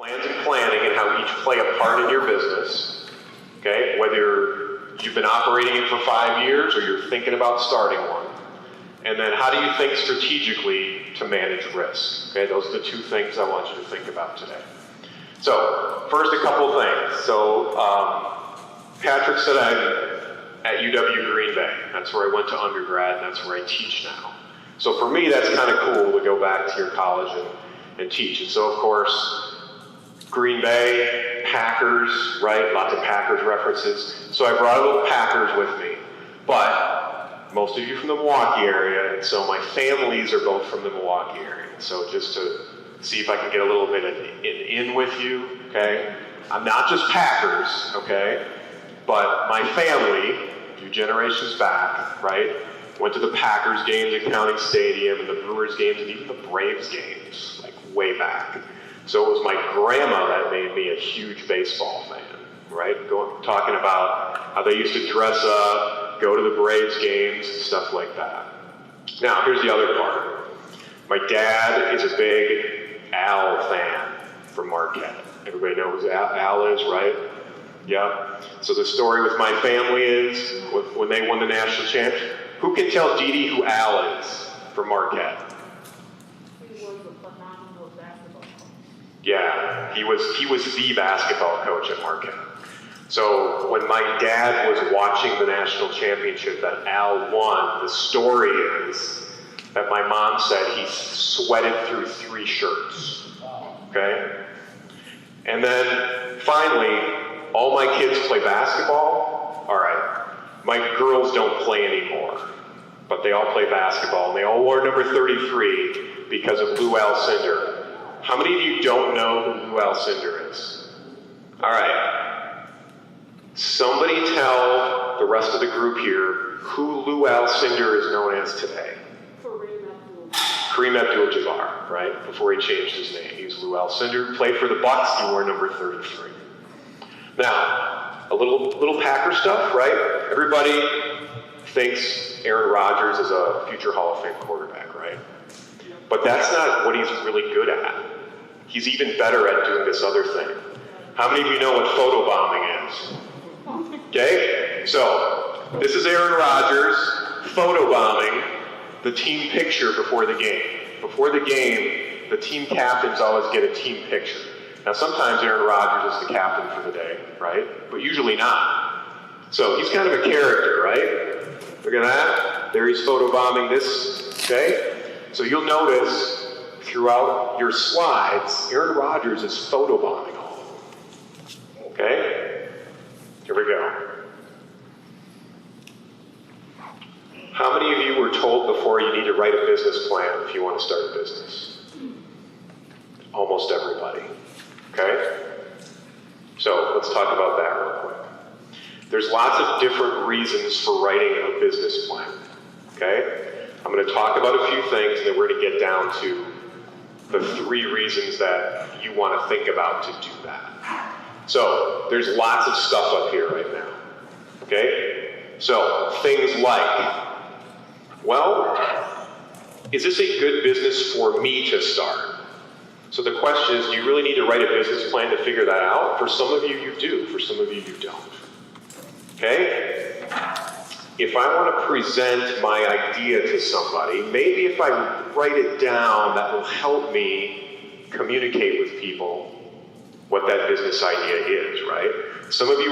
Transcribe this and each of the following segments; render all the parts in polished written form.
Plans and planning and how each play a part in your business, okay? Whether you've been operating it for 5 years or you're thinking about starting one. And then how do you think strategically to manage risk? Okay, those are the two things I want you to think about today. So, first a couple of things. So, Patrick said I'm at UW Green Bay. That's where I went to undergrad, and that's where I teach now. So for me, that's kind of cool to go back to your college and teach. And so, of course, Green Bay, Packers, right? Lots of Packers references. So I brought a little Packers with me. But most of you from the Milwaukee area, and so my families are both from the Milwaukee area. So just to see if I can get a little bit in with you, okay? I'm not just Packers, okay? But my family, a few generations back, right, went to the Packers games at County Stadium and the Brewers games and even the Braves games, like way back. So it was my grandma that made me a huge baseball fan, right? Talking about how they used to dress up, go to the Braves games, and stuff like that. Now, here's the other part. My dad is a big Al fan from Marquette. Everybody knows who Al is, right? Yeah. So the story with my family is, when they won the national championship, who can tell Dee Dee who Al is from Marquette? Yeah, he was the basketball coach at Marquette. So when my dad was watching the national championship that Al won, the story is that my mom said he sweated through 3 shirts. Okay? And then finally, all my kids play basketball. All right. My girls don't play anymore, but they all play basketball, and they all wore number 33 because of Lou Alcindor. How many of you don't know who Lou Alcindor is? All right. Somebody tell the rest of the group here who Lou Alcindor is known as today. Kareem Abdul-Jabbar, right? Before he changed his name. He was Lou Alcindor, played for the Bucks, he wore number 33. Now, a little Packer stuff, right? Everybody thinks Aaron Rodgers is a future Hall of Fame quarterback, right? But that's not what he's really good at. He's even better at doing this other thing. How many of you know what photobombing is? Okay? So, this is Aaron Rodgers photobombing the team picture before the game. Before the game, the team captains always get a team picture. Now, sometimes Aaron Rodgers is the captain for the day, right? But usually not. So, he's kind of a character, right? Look at that. There he's photobombing this, okay? So you'll notice throughout your slides, Aaron Rodgers is photobombing all of them. Okay? Here we go. How many of you were told before you need to write a business plan if you want to start a business? Almost everybody. Okay? So let's talk about that real quick. There's lots of different reasons for writing a business plan. Okay? I'm going to talk about a few things, and then we're going to get down to the 3 reasons that you want to think about to do that. So, there's lots of stuff up here right now. Okay? So, things like, well, is this a good business for me to start? So the question is, do you really need to write a business plan to figure that out? For some of you, you do. For some of you, you don't. Okay? If I want to present my idea to somebody, maybe if I write it down, that will help me communicate with people what that business idea is, right? Some of you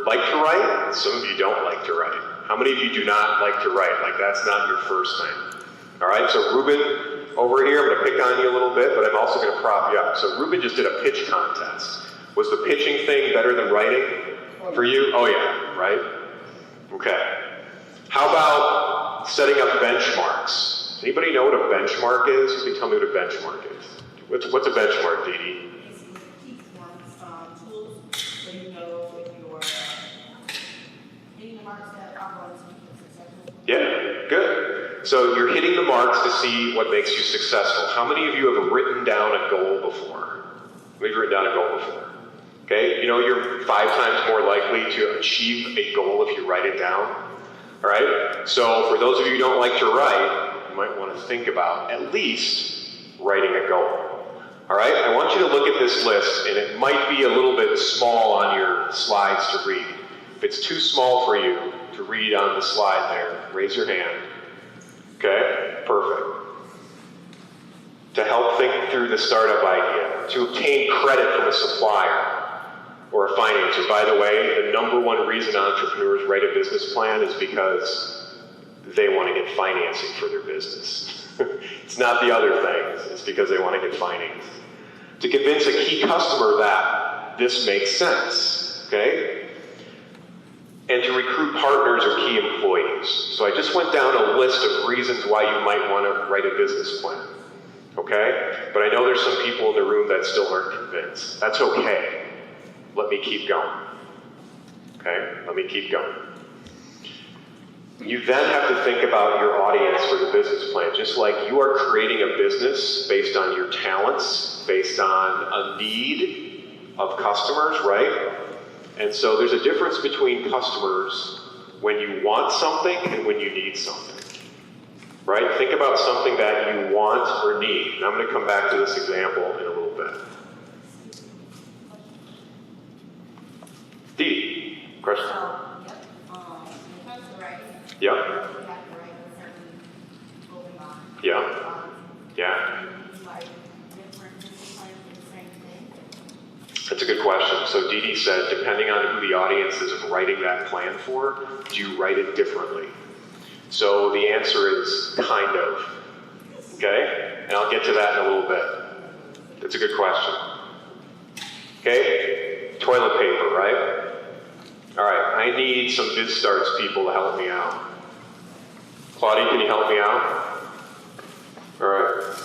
like to write, some of you don't like to write. How many of you do not like to write? Like, that's not your first thing. All right, so Ruben, over here, I'm going to pick on you a little bit, but I'm also going to prop you up. So Ruben just did a pitch contest. Was the pitching thing better than writing for you? Oh yeah, right? Okay. How about setting up benchmarks? Anybody know what a benchmark is? You can tell me what a benchmark is. What's a benchmark, Dee Dee? Tools so you know if you're hitting the marks that are going to be successful. Yeah, good. So you're hitting the marks to see what makes you successful. How many of you have written down a goal before? We've written down a goal before. Okay, you know you're 5 times more likely to achieve a goal if you write it down. All right, so for those of you who don't like to write, you might want to think about at least writing a goal. All right, I want you to look at this list, and it might be a little bit small on your slides to read. If it's too small for you to read on the slide there, raise your hand. Okay, perfect. To help think through the startup idea, to obtain credit from a supplier or a financer. By the way, the number one reason entrepreneurs write a business plan is because they want to get financing for their business. It's not the other things, it's because they want to get financed. To convince a key customer that this makes sense, okay? And to recruit partners or key employees. So I just went down a list of reasons why you might want to write a business plan, okay? But I know there's some people in the room that still aren't convinced. That's okay. Let me keep going, okay? Let me keep going. You then have to think about your audience for the business plan. Just like you are creating a business based on your talents, based on a need of customers, right? And so there's a difference between customers when you want something and when you need something, right? Think about something that you want or need. And I'm going to come back to this example in a little bit. Dee, question? Yeah. Yeah. Yeah. That's a good question. So Dee Dee said, depending on who the audience is writing that plan for, do you write it differently? So the answer is kind of. Okay? And I'll get to that in a little bit. That's a good question. Okay? Toilet paper, right? All right, I need some BizStarts people to help me out. Claudia, can you help me out? All right.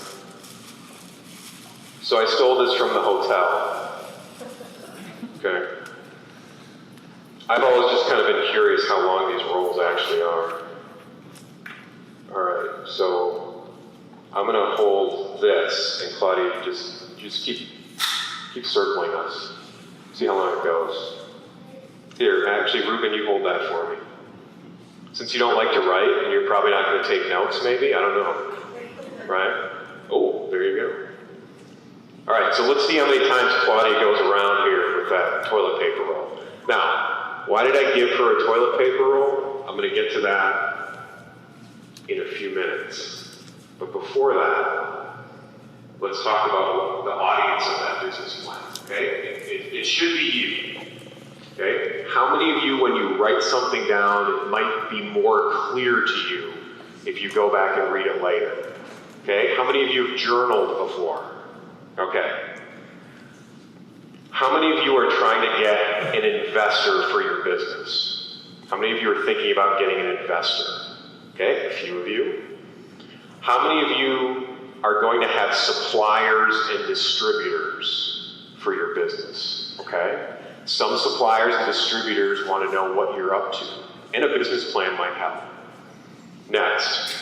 So I stole this from the hotel. Okay. I've always just kind of been curious how long these rolls actually are. All right, so I'm going to hold this, and Claudia, just keep circling us. See how long it goes. Here, actually, Ruben, you hold that for me. Since you don't like to write, and you're probably not going to take notes, maybe? I don't know. Right? Oh, there you go. All right, so let's see how many times Claudia goes around here with that toilet paper roll. Now, why did I give her a toilet paper roll? I'm going to get to that in a few minutes. But before that, let's talk about the audience of that business plan, okay? It should be you. Okay? How many of you, when you write something down, it might be more clear to you if you go back and read it later? Okay? How many of you have journaled before? Okay. How many of you are trying to get an investor for your business? How many of you are thinking about getting an investor? Okay, a few of you. How many of you are going to have suppliers and distributors for your business? Okay? Some suppliers and distributors want to know what you're up to, and a business plan might help. Next,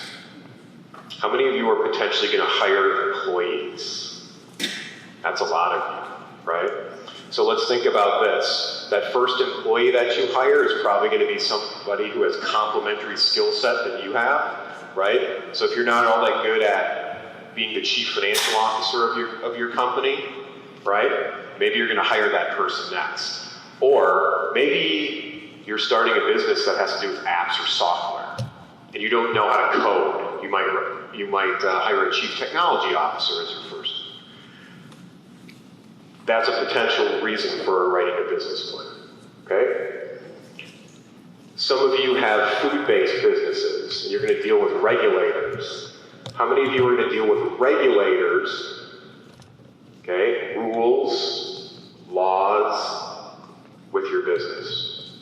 how many of you are potentially going to hire employees? That's a lot of you, right? So let's think about this. That first employee that you hire is probably going to be somebody who has complementary skill set that you have, right? So if you're not all that good at being the chief financial officer of your company, right? Maybe you're going to hire that person next. Or maybe you're starting a business that has to do with apps or software, and you don't know how to code. You might hire a chief technology officer as your first. That's a potential reason for writing a business plan. Okay? Some of you have food-based businesses, and you're going to deal with regulators. How many of you are going to deal with regulators? Okay, rules, laws with your business.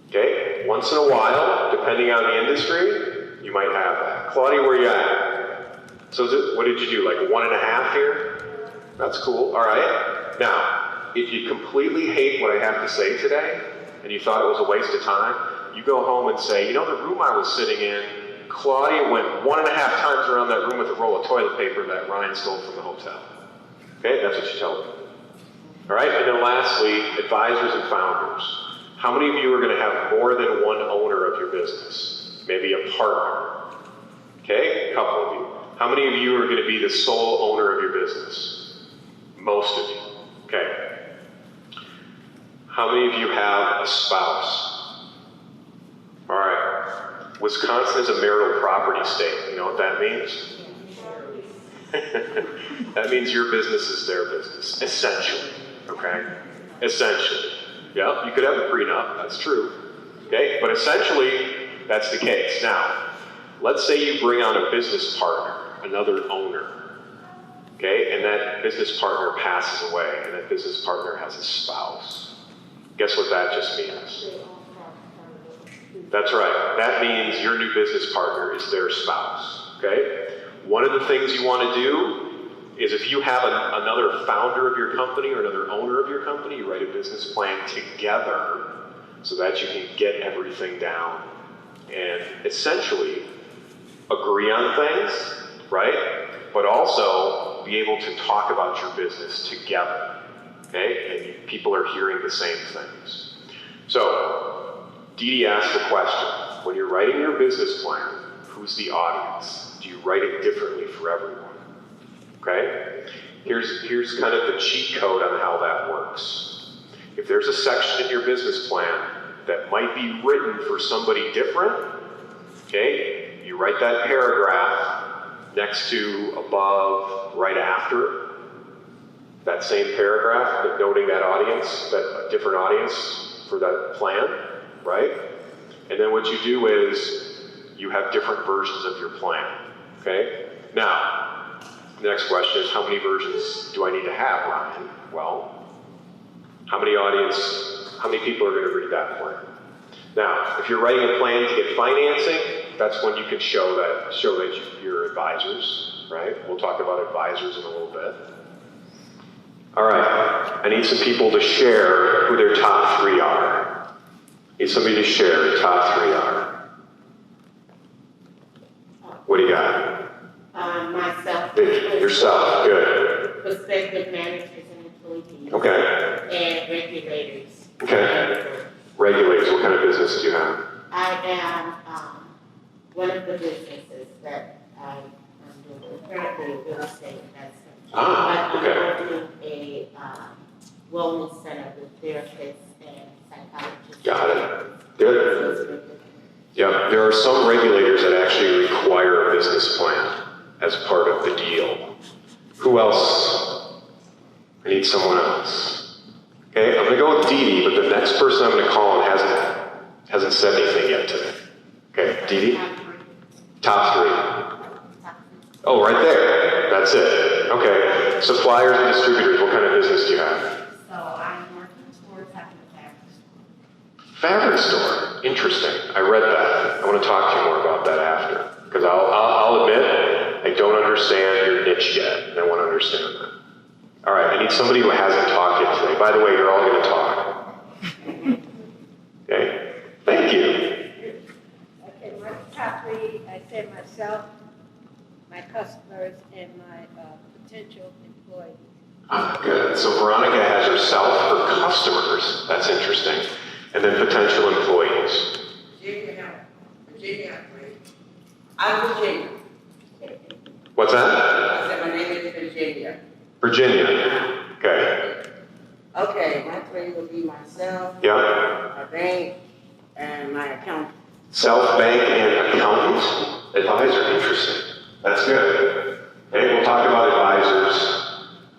Okay, once in a while, depending on the industry, you might have that. Claudia, where are you at? So what did you do, like 1.5 here? That's cool, all right. Now, if you completely hate what I have to say today, and you thought it was a waste of time, you go home and say, you know, the room I was sitting in, Claudia went 1.5 times around that room with a roll of toilet paper that Ryan stole from the hotel. Okay, that's what you tell them. All right, and then lastly, advisors and founders. How many of you are going to have more than one owner of your business? Maybe a partner. Okay, a couple of you. How many of you are going to be the sole owner of your business? Most of you. Okay. How many of you have a spouse? All right. Wisconsin is a marital property state. You know what that means? That means your business is their business, essentially. Okay? Essentially. Yeah, you could have a prenup, that's true. Okay? But essentially, that's the case. Now, let's say you bring on a business partner, another owner. Okay? And that business partner passes away, and that business partner has a spouse. Guess what that just means? That's right. That means your new business partner is their spouse. Okay? One of the things you want to do is if you have another founder of your company or another owner of your company, you write a business plan together so that you can get everything down and essentially agree on things, right? But also be able to talk about your business together, okay? And people are hearing the same things. So, Dee Dee asked the question, when you're writing your business plan, who's the audience? Do you write it differently for everyone? Okay? Here's kind of the cheat code on how that works. If there's a section in your business plan that might be written for somebody different, okay, you write that paragraph next to, above, right after that same paragraph, noting that audience, that different audience for that plan, right? And then what you do is you have different versions of your plan, okay? Now, the next question is, how many versions do I need to have, Ryan? Well, how many people are going to read that plan? Now, if you're writing a plan to get financing, that's when you can show that you're advisors, right? We'll talk about advisors in a little bit. All right, I need some people to share who their top 3 are. Need somebody to share who top 3 are. What do you got? Myself. Yourself, good. Prospective managers and employees. Okay. And regulators. Okay. Regulators, what kind of business do you have? I am one of the businesses that I am doing currently real estate investment. Ah, okay. I'm opening a wellness center with therapists and psychologists. Got it. Good. Yeah, there are some regulators that actually require a business plan as part of the deal. Who else? I need someone else. Okay, I'm going to go with Dee Dee, but the next person I'm going to call hasn't said anything yet today. Okay, Dee Dee? Top 3. Oh, right there. That's it. Okay. Suppliers and distributors, what kind of business do you have? So I'm working towards having a fabric store. Fabric store. Interesting. I read that. I want to talk to you more about that after. Because I'll admit, I don't understand your niche yet, and I want to understand that. All right, I need somebody who hasn't talked yet today. By the way, you're all going to talk. Okay? Thank you. Okay, my top 3, I said myself, my customers, and my potential employees. Good. So Veronica has herself, her customers. That's interesting. And then potential employees. Virginia. I'm Virginia. What's that? I said my name is Virginia. Virginia. Okay. Okay, my 3 will be myself, Yeah. my bank, and my accountant. Self, bank, and accountant. Advisor. Interesting. That's good. Okay, we'll talk about advisors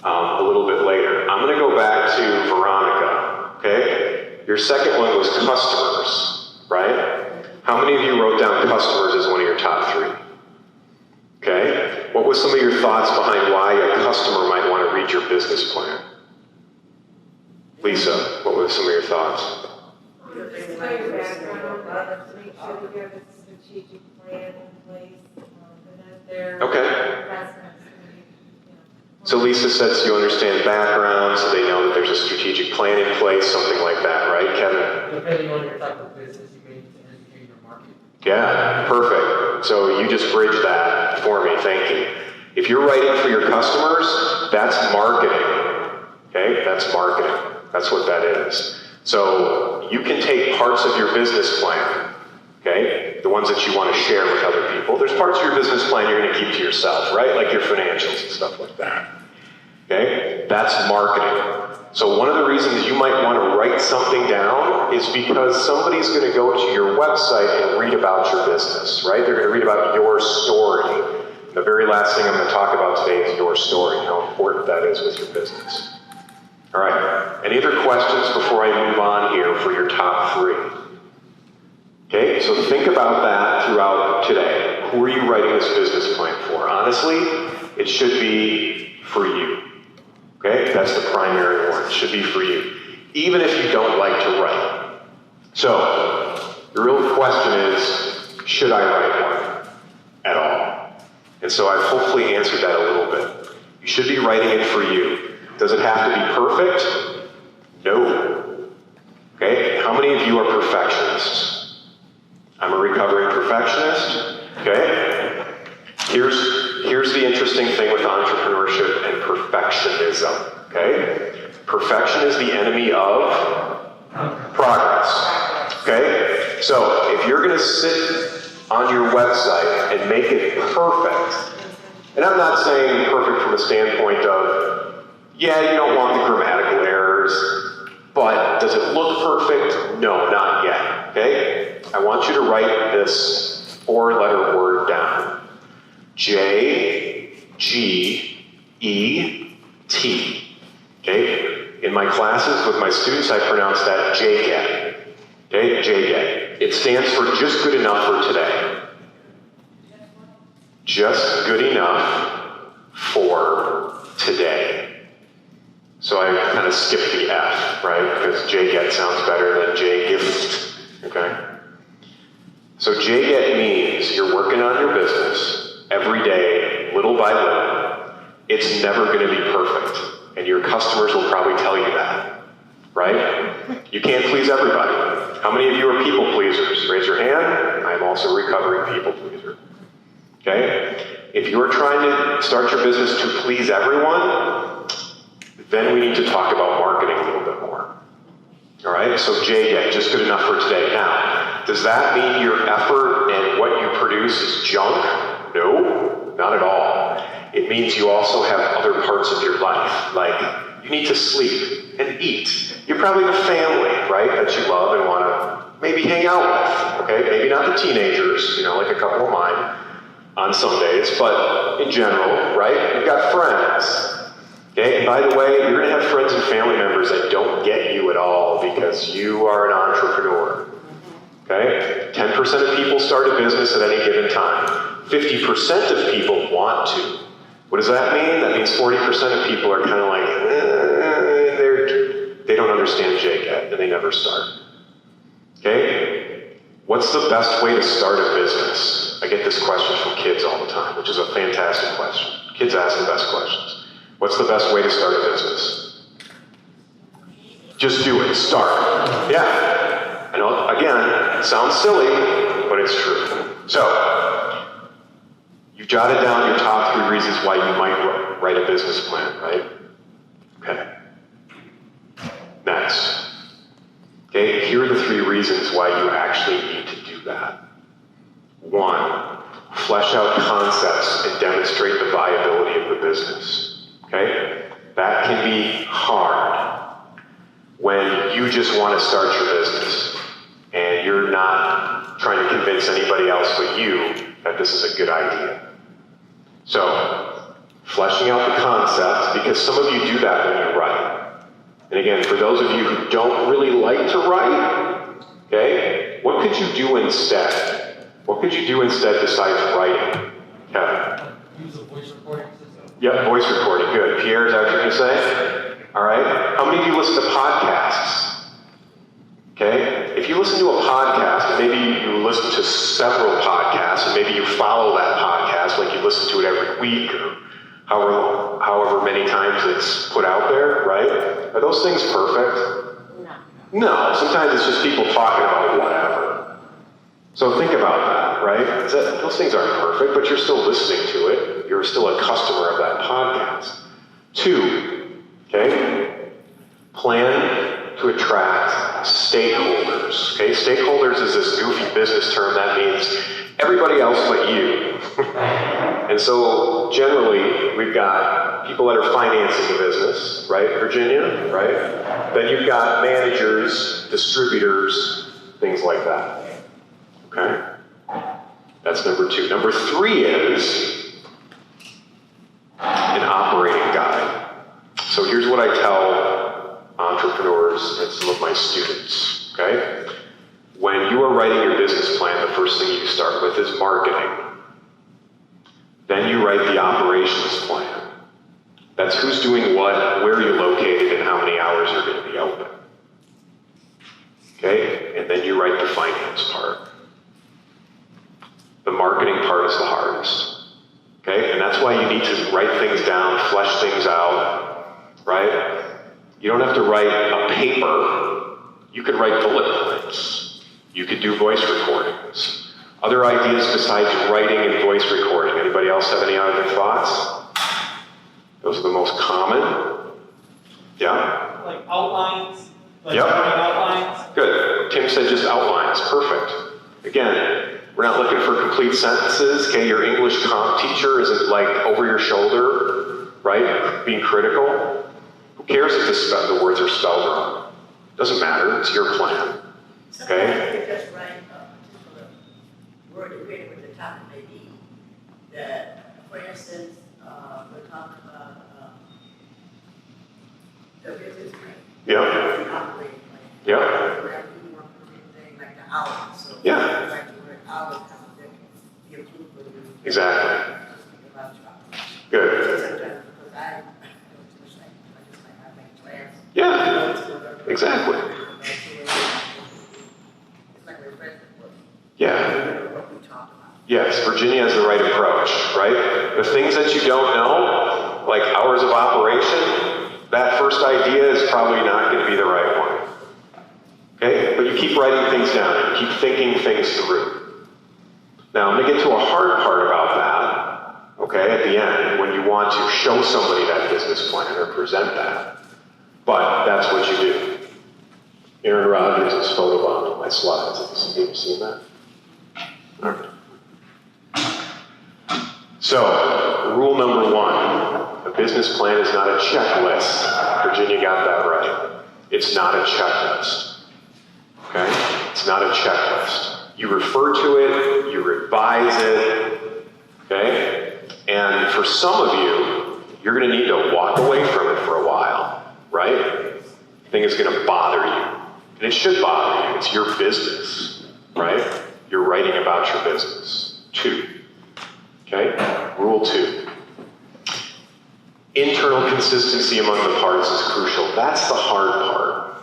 a little bit later. I'm going to go back to Veronica. Okay? Your second one was customers, right? How many of you wrote down customers as one of your top 3? Okay? What was some of your thoughts behind why a customer might want to read your business plan? Lisa, what were some of your thoughts? Just tell your background, to make sure that you have a strategic plan in place, and that they're investments. So Lisa says you understand background, so they know that there's a strategic plan in place, something like that, right, Kevin? Depending on your type of business, you may need to educate your market. Yeah, perfect. So you just bridged that for me, thank you. If you're writing for your customers, that's marketing, okay? That's marketing. That's what that is. So you can take parts of your business plan, okay? The ones that you want to share with other people. There's parts of your business plan you're going to keep to yourself, right? Like your financials and stuff like that. Okay? That's marketing. So one of the reasons you might want to write something down is because somebody's going to go to your website and read about your business, right? They're going to read about your story. The very last thing I'm going to talk about today is your story, how important that is with your business. All right. Any other questions before I move on here for your top 3? Okay, so think about that throughout today. Who are you writing this business plan for? Honestly, it should be for you. Okay, that's the primary one. It should be for you, even if you don't like to write. So, the real question is, should I write one at all? And so I've hopefully answered that a little bit. You should be writing it for you. Does it have to be perfect? No. Okay, how many of you are perfectionists? I'm a recovering perfectionist. Okay? Here's the interesting thing with entrepreneurship and perfectionism. Okay? Perfection is the enemy of progress. Okay? So if you're going to sit on your website and make it perfect, and I'm not saying perfect from the standpoint of, yeah, you don't want the grammatical errors, but does it look perfect? No, not yet. Okay? I want you to write this 4-letter word down. J-G-E-T. Okay? In my classes with my students, I pronounce that JGET. Okay? JGET. It stands for just good enough for today. Just good enough for today. So I kind of skipped the F, right? Because JGET sounds better than JGIFT. Okay? So JGET means you're working on your business every day, little by little. It's never going to be perfect. And your customers will probably tell you that. Right? You can't please everybody. How many of you are people pleasers? Raise your hand. I'm also a recovering people pleaser. Okay? If you're trying to start your business to please everyone, then we need to talk about marketing a little bit more. All right? So JGET, just good enough for today. Now, does that mean your effort and what you produce is junk? No, not at all. It means you also have other parts of your life, like you need to sleep and eat. You probably have a family, right, that you love and want to maybe hang out with, okay? Maybe not the teenagers, like a couple of mine on some days, but in general, right? You've got friends, okay? And by the way, you're going to have friends and family members that don't get you at all because you are an entrepreneur, okay? 10% of people start a business at any given time. 50% of people want to. What does that mean? That means 40% of people are kind of like, they don't understand JGET, and they never start. Okay? What's the best way to start a business? I get this question from kids all the time, which is a fantastic question. Kids ask the best questions. What's the best way to start a business? Just do it. Start. Yeah. I know, again, it sounds silly, but it's true. So, you've jotted down your top 3 reasons why you might write a business plan, right? Okay. Next. Okay, here are the 3 reasons why you actually need to do that. 1, flesh out concepts and demonstrate the viability of the business. Okay? That can be hard when you just want to start your business and you're not trying to convince anybody else but you that this is a good idea. So, fleshing out the concept, because some of you do that when you write. And again, for those of you who don't really like to write, okay, what could you do instead? What could you do instead besides writing? Kevin? Use a voice recording system. Yep, voice recording, good. Pierre, is that what you're going to say? All right. How many of you listen to podcasts? Okay? If you listen to a podcast, and maybe you listen to several podcasts, and maybe you follow that podcast, like you listen to it every week, or however many times it's put out there, right? Are those things perfect? No, sometimes it's just people talking about whatever. So think about that, right? Those things aren't perfect, but you're still listening to it. You're still a customer of that podcast. 2, okay? Plan to attract stakeholders. Okay, stakeholders is this goofy business term that means everybody else but you. And And so generally, we've got people that are financing the business, right, Virginia, right? Then you've got managers, distributors, things like that, okay? That's number 2. Number 3 is an operating guide. So here's what I tell entrepreneurs and some of my students, okay? When you are writing your business plan, the first thing you start with is marketing. Then you write the operations plan. That's who's doing what, where you're located, and how many hours you're going to be open. Okay? And then you write the finance part. The marketing part is the hardest. Okay? And that's why you need to write things down, flesh things out, right? You don't have to write a paper. You could write bullet points. You could do voice recordings. Other ideas besides writing and voice recording. Anybody else have any other thoughts? Those are the most common. Yeah? Like outlines? Like Yep. drawing outlines? Good. Tim said just outlines. Perfect. Again, we're not looking for complete sentences. Okay, your English comp teacher isn't like over your shoulder, right? Being critical. Who cares if the words are spelled wrong? Doesn't matter. It's your plan. Okay? Sometimes you can just write a particular word and create with the topic may be. That, for instance, we're talking about the business plan. Yeah. The operating plan. Yeah. Whatever you want to do, things like the hours. So Yeah. like the word hours, that can be approved for you. Exactly. Just think about your hours. Good. Sometimes, because I don't too much like, I just like, I make class. Yeah. Exactly. It's like a refreshment book. Yeah. What we talk about. Yes, Virginia has the right approach, right? The things that you don't know, like hours of operation, that first idea is probably not going to be the right one. Okay? But you keep writing things down, you keep thinking things through. Now, I'm going to get to a hard part about that, okay, at the end, when you want to show somebody that business plan or present that. But that's what you do. Aaron Rodgers is photobombed on my slides. Have you seen that? All right. So, rule number 1, a business plan is not a checklist. Virginia got that right. It's not a checklist. Okay? It's not a checklist. You refer to it, you revise it, okay? And for some of you, you're going to need to walk away from it for a while, right? The thing is going to bother you. And it should bother you. It's your business, right? You're writing about your business. 2. Okay? Rule 2. Internal consistency among the parts is crucial. That's the hard part.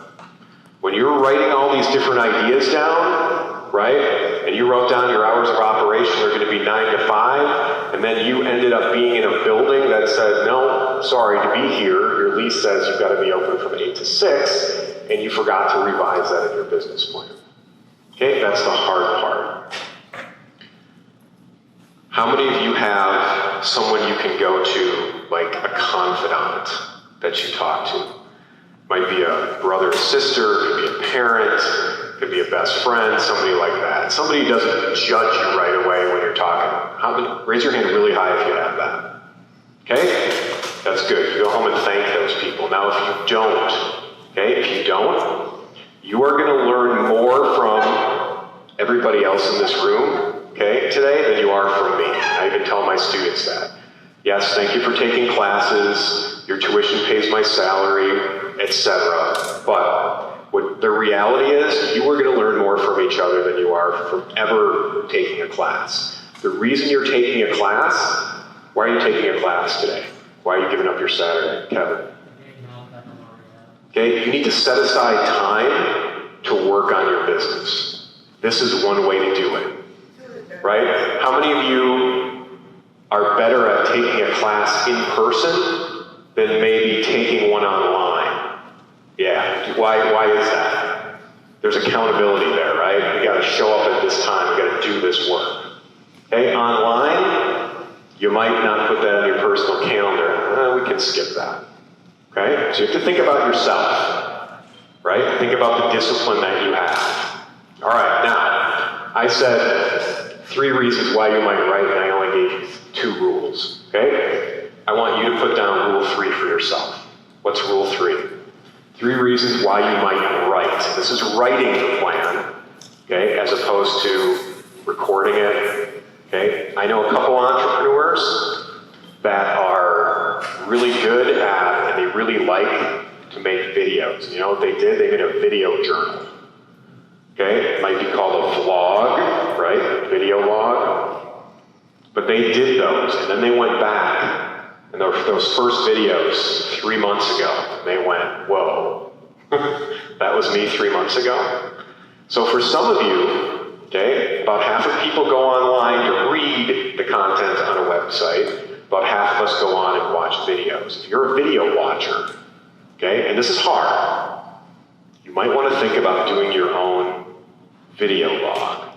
When you're writing all these different ideas down, right? And you wrote down your hours of operation are going to be 9 to 5, and then you ended up being in a building that said, no, sorry, to be here, your lease says you've got to be open from 8 to 6, and you forgot to revise that in your business plan. Okay? That's the hard part. How many of you have someone you can go to, like a confidant that you talk to? Might be a brother or sister, could be a parent, could be a best friend, somebody like that. Somebody who doesn't judge you right away when you're talking. How many, raise your hand really high if you have that. Okay? That's good. You go home and thank those people. Now, if you don't, okay, if you don't, you are going to learn more from everybody else in this room, okay, today than you are from me. I even tell my students that. Yes, thank you for taking classes. Your tuition pays my salary, etc. But what the reality is, you are going to learn more from each other than you are from ever taking a class. The reason you're taking a class, why are you taking a class today? Why are you giving up your Saturday, Kevin? Okay, you need to set aside time to work on your business. This is one way to do it, right? How many of you are better at taking a class in person than maybe taking one online? Yeah, why is that? There's accountability there, right? You gotta show up at this time, you gotta do this work. Okay, online, you might not put that on your personal calendar. We can skip that. Okay, so you have to think about yourself, right? Think about the discipline that you have. All right, now, I said 3 reasons why you might write, and I only gave you 2 rules, okay? I want you to put down rule 3 for yourself. What's rule 3? 3 reasons why you might write. This is writing the plan, okay, as opposed to recording it, okay? I know a couple entrepreneurs that are really good at, and they really like to make videos. You know what they did? They made a video journal. Okay, it might be called a vlog, right? Video log. But they did those, and then they went back, and those first videos 3 months ago, they went, whoa, that was me 3 months ago. So for some of you, okay, about half of people go online to read the content on a website, about half of us go on and watch videos. If you're a video watcher, okay, and this is hard, you might want to think about doing your own video log,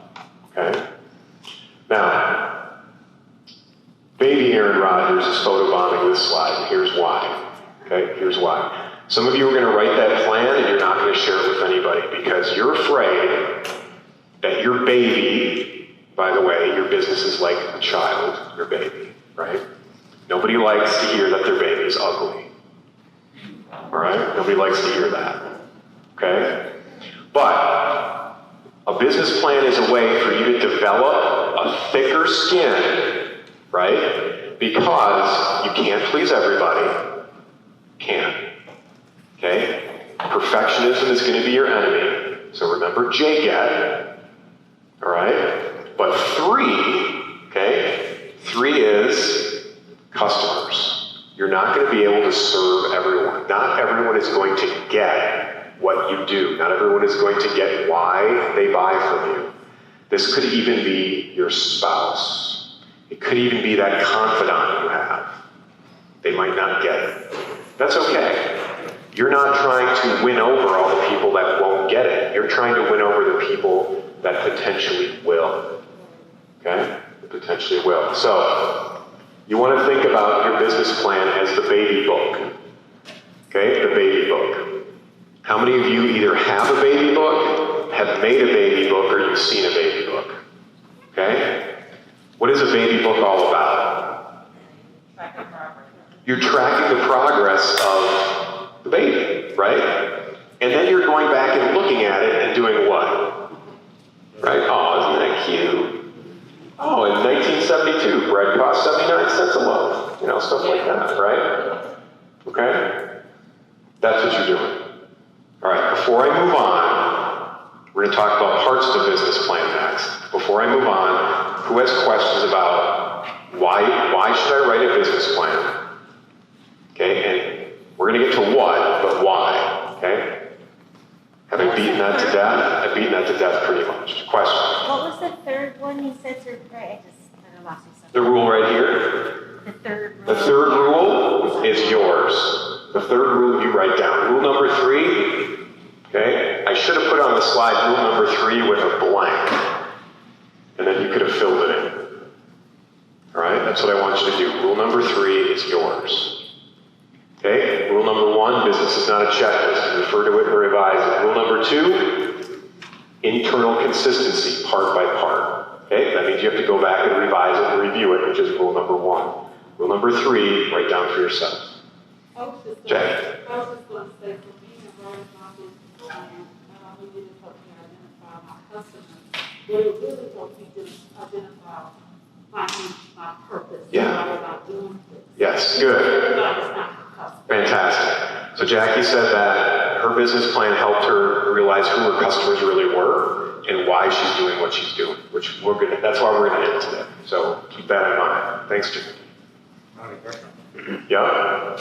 okay? Now, baby Aaron Rodgers is photobombing this slide, and here's why, okay? Here's why. Some of you are going to write that plan and you're not going to share it with anybody because you're afraid that your baby, by the way, your business is like a child, your baby, right? Nobody likes to hear that their baby is ugly, all right? Nobody likes to hear that, okay? But a business plan is a way for you to develop a thicker skin, right? Because you can't please everybody. Can't. Okay? Perfectionism is going to be your enemy. So remember JGET. All right? But 3, okay? 3 is customers. You're not going to be able to serve everyone. Not everyone is going to get what you do. Not everyone is going to get why they buy from you. This could even be your spouse. It could even be that confidant you have. They might not get it. That's okay. You're not trying to win over all the people that won't get it. You're trying to win over the people that potentially will. Okay? Potentially will. So, you want to think about your business plan as the baby book. Okay? The baby book. How many of you either have a baby book, have made a baby book, or you've seen a baby book? Okay? What is a baby book all about? You're tracking the progress of the baby, right? And then you're going back and looking at it and doing what? Right? Oh, isn't that cute? Oh, in 1972, bread cost 79 cents a loaf. You know, stuff like that, right? Okay? That's what you're doing. All right, before I move on, we're going to talk about parts of the business plan next. Before I move on, who has questions about why should I write a business plan? Okay, and we're going to get to what, but why, okay? Have I beaten that to death? I've beaten that to death pretty much. Question? What was the third one you said, sir? I lost you something. The rule right here. The third rule. The third rule is yours. The third rule you write down. Rule number 3, okay? I should have put on the slide rule number 3 with a blank. And then you could have filled it in. All right, that's what I want you to do. Rule number 3 is yours. Okay, rule number 1, business is not a checklist. You refer to it and revise it. Rule number 2, internal consistency, part by part. Okay, that means you have to go back and revise it and review it, which is rule number 1. Rule number 3, write down for yourself. I was just Jack. going to say, for me to write my business plan, not only did it help me identify my customers, but it really helped me to identify my purpose. Yeah. What I'm doing this. Yes, good. God is not for customers. Fantastic. So Jackie said that her business plan helped her realize who her customers really were and why she's doing what she's doing, which that's why we're gonna end today. So keep that in mind. Thanks, Jackie. Yeah.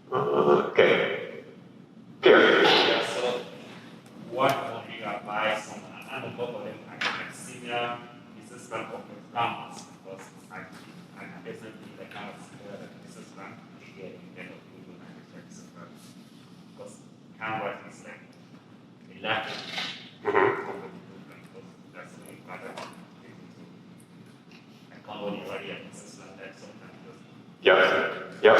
Okay. Pierre. Yeah, so what would be your advice on another couple of them, like senior business plan for farmers? Because I basically the kind of business plan here in the end of Google and business plan. Because Canva is like a lack of that's the main part of it. I can't only already a business plan that sometimes Yep.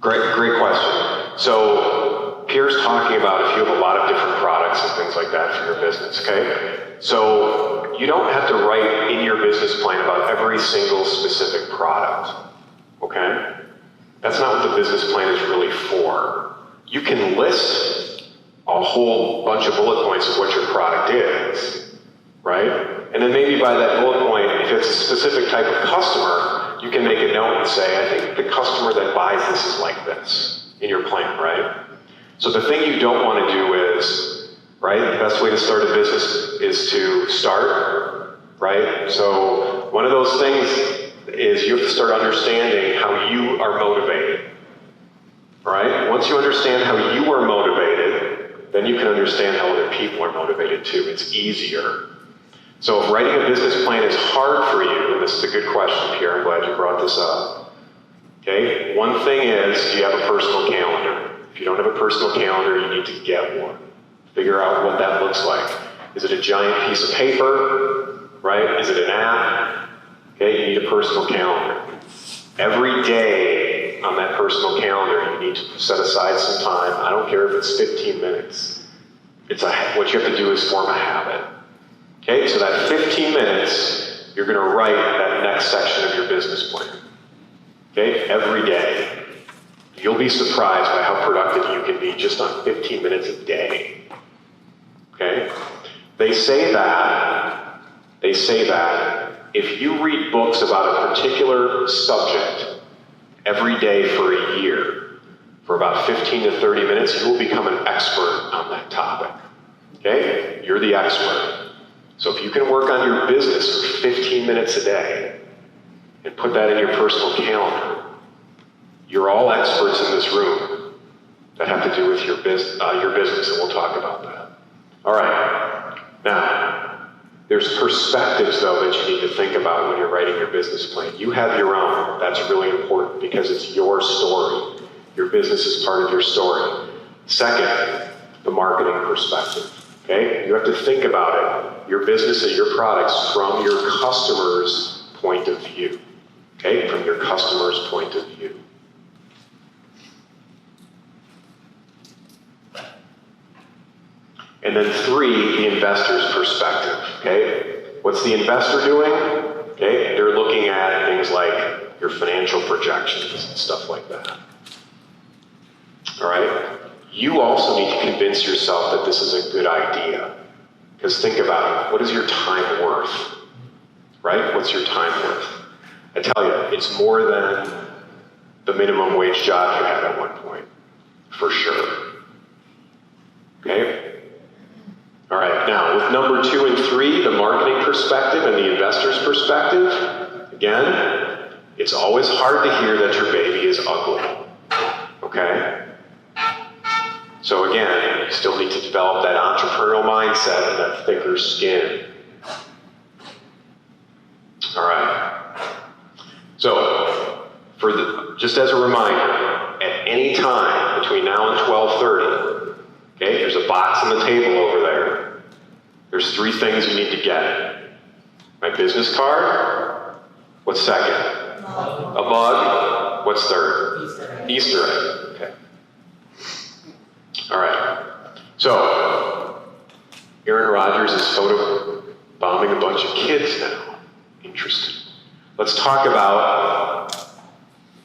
Great question. So Pierre's talking about if you have a lot of different products and things like that for your business, okay? So you don't have to write in your business plan about every single specific product, okay? That's not what the business plan is really for. You can list a whole bunch of bullet points of what your product is, right? And then maybe by that bullet point, if it's a specific type of customer, you can make a note and say, I think the customer that buys this is like this in your plan, right? So the thing you don't want to do is, right, the best way to start a business is to start, right? So one of those things is you have to start understanding how you are motivated, right? Once you understand how you are motivated, then you can understand how other people are motivated too. It's easier. So if writing a business plan is hard for you, and this is a good question, Pierre, I'm glad you brought this up. Okay, one thing is, do you have a personal calendar? If you don't have a personal calendar, you need to get one. Figure out what that looks like. Is it a giant piece of paper, right? Is it an app? Okay, you need a personal calendar. Every day on that personal calendar, you need to set aside some time. I don't care if it's 15 minutes. What you have to do is form a habit. Okay, so that 15 minutes, you're going to write that next section of your business plan. Okay, every day. You'll be surprised by how productive you can be just on 15 minutes a day. Okay? They say that if you read books about a particular subject every day for a year, for about 15 to 30 minutes, you will become an expert on that topic. Okay? You're the expert. So if you can work on your business for 15 minutes a day and put that in your personal calendar, you're all experts in this room that have to do with your business, and we'll talk about that. All right. Now, there's perspectives, though, that you need to think about when you're writing your business plan. You have your own. That's really important because it's your story. Your business is part of your story. Second, the marketing perspective. Okay? You have to think about it, your business and your products from your customer's point of view. Okay? From your customer's point of view. And then 3, the investor's perspective, okay? What's the investor doing? Okay, they're looking at things like your financial projections and stuff like that. All right? You also need to convince yourself that this is a good idea. Because think about it, what is your time worth? Right? What's your time worth? I tell you, it's more than the minimum wage job you had at one point, for sure. Okay? All right, now with number 2 and 3, the marketing perspective and the investor's perspective, again, it's always hard to hear that your baby is ugly, okay? So again, you still need to develop that entrepreneurial mindset and that thicker skin. All right. So, just as a reminder, at any time between now and 12:30, okay, there's a box on the table over there. There's 3 things you need to get. My business card. What's second? A mug. What's third? Easter egg. Okay. All right. So, Aaron Rodgers is photo bombing a bunch of kids now. Interesting. Let's talk about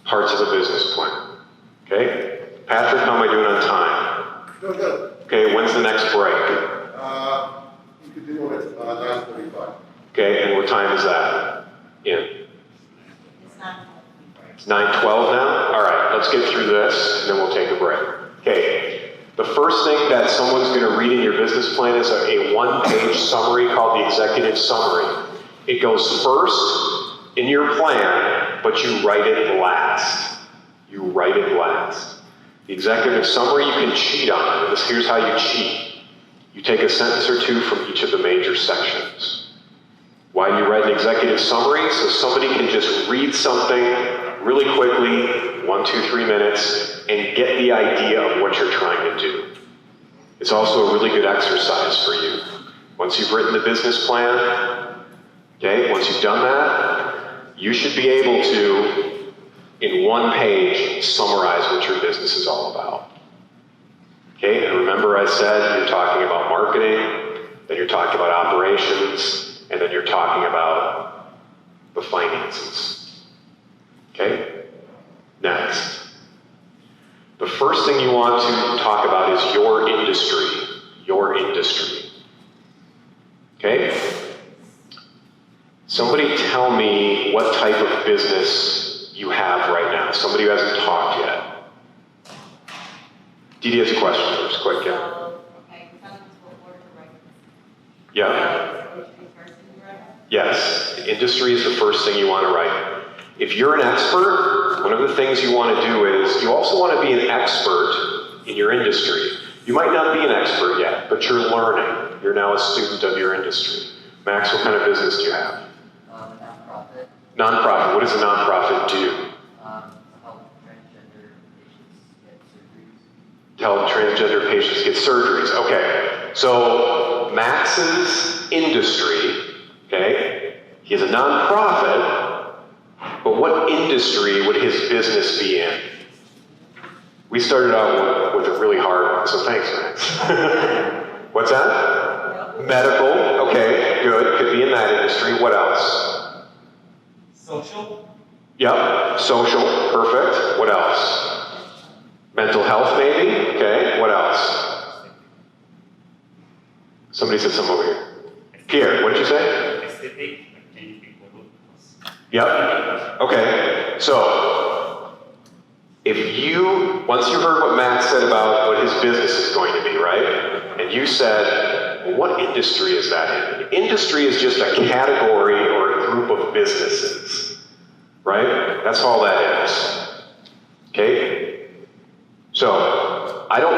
parts of the business plan. Okay? Patrick, how am I doing on time? Doing good. Okay, when's the next break? You could do it 9:45. Okay, and what time is that? In? It's not. It's 9:12 now? All right, let's get through this, and then we'll take a break. Okay, the first thing that someone's going to read in your business plan is a one-page summary called the executive summary. It goes first in your plan, but you write it last. You write it last. The executive summary you can cheat on. Here's how you cheat. You take a sentence or 2 from each of the major sections. Why do you write an executive summary? So somebody can just read something really quickly, 1, 2, 3 minutes, and get the idea of what you're trying to do. It's also a really good exercise for you. Once you've written the business plan, okay, once you've done that, you should be able to, in 1 page, summarize what your business is all about. Okay, and remember I said you're talking about marketing, then you're talking about operations, and and then you're talking about the finances. Okay? Next. The first thing you want to talk about is your industry. Your industry. Okay? Somebody tell me what type of business you have right now. Somebody who hasn't talked yet. Didi has a question first, quick, yeah. Okay, right? Yeah. Yes, industry is the first thing you want to write. If you're an expert, one of the things you want to do is you also want to be an expert in your industry. You might not be an expert yet, but you're learning. You're now a student of your industry. Max, what kind of business do you have? Nonprofit. Nonprofit. What does a nonprofit do? To help transgender patients get surgeries. To help transgender patients get surgeries. Okay. So Max's industry, okay, he has a nonprofit, but what industry would his business be in? We started out with a really hard one, so thanks, Max. What's that? Medical. Okay, good. Could be in that industry. What else? Social? Yep. Social. Perfect. What else? Mental health, maybe? Okay. What else? Somebody said something over here. Pierre, what did you say? Aesthetic, like changing people looks. Yep. Okay. So, once you heard what Matt said about what his business is going to be, right? And you said, well, what industry is that in? Industry is just a category or a group of businesses, right? That's all that is. Okay? So, I don't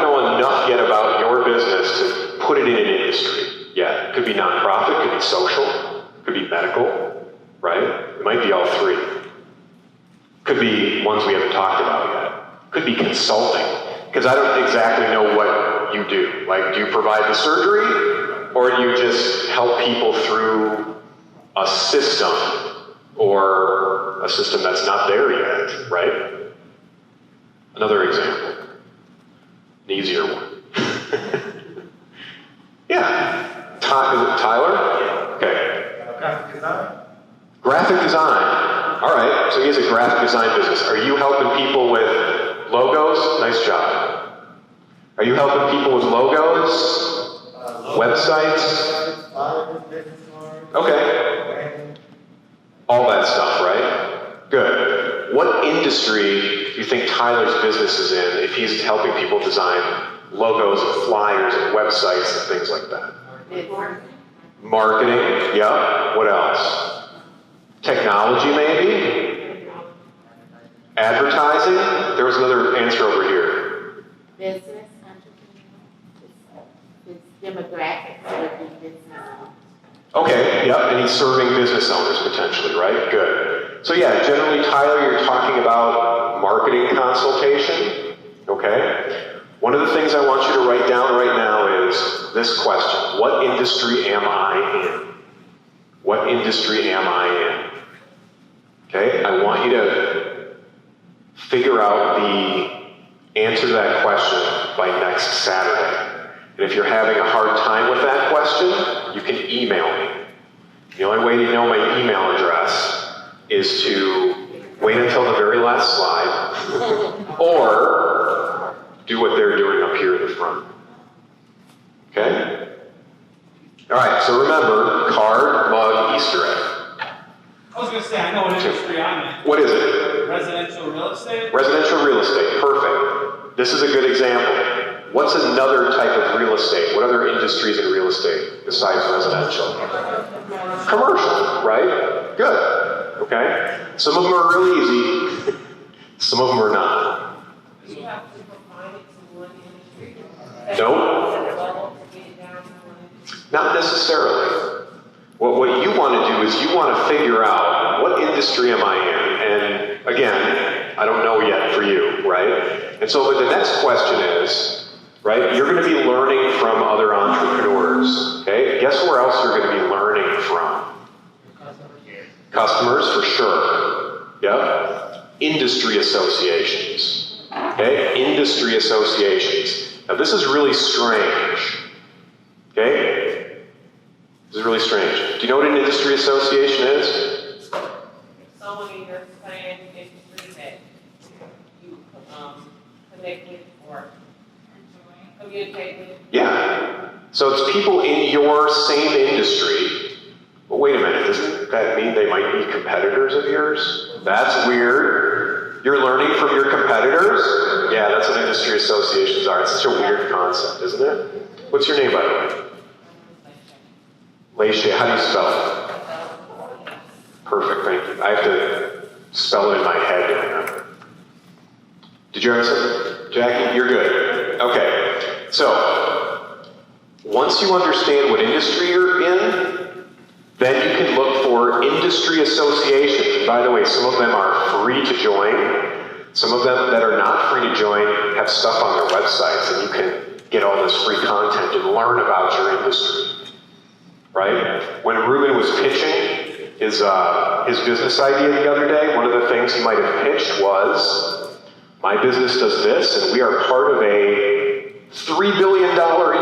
know enough yet about your business to put it in an industry yet. It could be nonprofit, could be social, could be medical, right? It might be all three. Could be ones we haven't talked about yet. Could be consulting, because I don't exactly know what you do. Like, do you provide the surgery, or do you just help people through a system, or a system that's not there yet, right? Another example. An easier one. Yeah. Is it Tyler? Okay. Graphic design? Graphic design. All right, so he has a graphic design business. Are you helping people with logos? Nice job. Are you helping people with logos? Websites? Okay. All that stuff, right? Good. What industry do you think Tyler's business is in if he's helping people design logos and flyers and websites and things like that? Marketing, yeah. What else? Technology, maybe? Advertising? There was another answer over here. Business entrepreneur. It's demographics would be business. Okay, yep, and he's serving business owners potentially, right? Good. So yeah, generally, Tyler, you're talking about marketing consultation, okay? One of the things I want you to write down right now is this question. What industry am I in? What industry am I in? Okay, I want you to figure out the answer to that question by next Saturday. And if you're having a hard time with that question, you can email me. The only way to know my email address is to wait until the very last slide, or do what they're doing up here in the front. Okay? All right, so remember, card, mug, Easter egg. I was going to say, I know what industry I'm in. What is it? Residential real estate? Residential real estate, perfect. This is a good example. What's another type of real estate? What other industries in real estate besides residential? Commercial, right? Good. Okay. Some of them are really easy. Some of them are not. Do you have to confine it to one industry? Nope. To get it down to one industry? Not necessarily. What you want to do is you want to figure out what industry am I in? And again, I don't know yet for you, right? And so the next question is, right, you're going to be learning from other entrepreneurs, okay? Guess where else you're going to be learning from? Customers, for sure. Yep. Industry associations, okay? Industry associations. Now this is really strange, okay? This is really strange. Do you know what an industry association is? Someone in your same industry that you connect with or communicate with. Yeah. So it's people in your same industry. But wait a minute, doesn't that mean they might be competitors of yours? That's weird. You're learning from your competitors? Yeah, that's what industry associations are. It's such a weird concept, isn't it? What's your name, by the way? Leisha, how do you spell it? Perfect, thank you. I have to spell it in my head to remember. Did you have something? Jackie, you're good. Okay, so once you understand what industry you're in, then you can look for industry associations. And by the way, some of them are free to join. Some of them that are not free to join have stuff on their websites, and you can get all this free content and learn about your industry. Right? When Ruben was pitching his business idea the other day, one of the things he might have pitched was, my business does this, and we are part of a $3 billion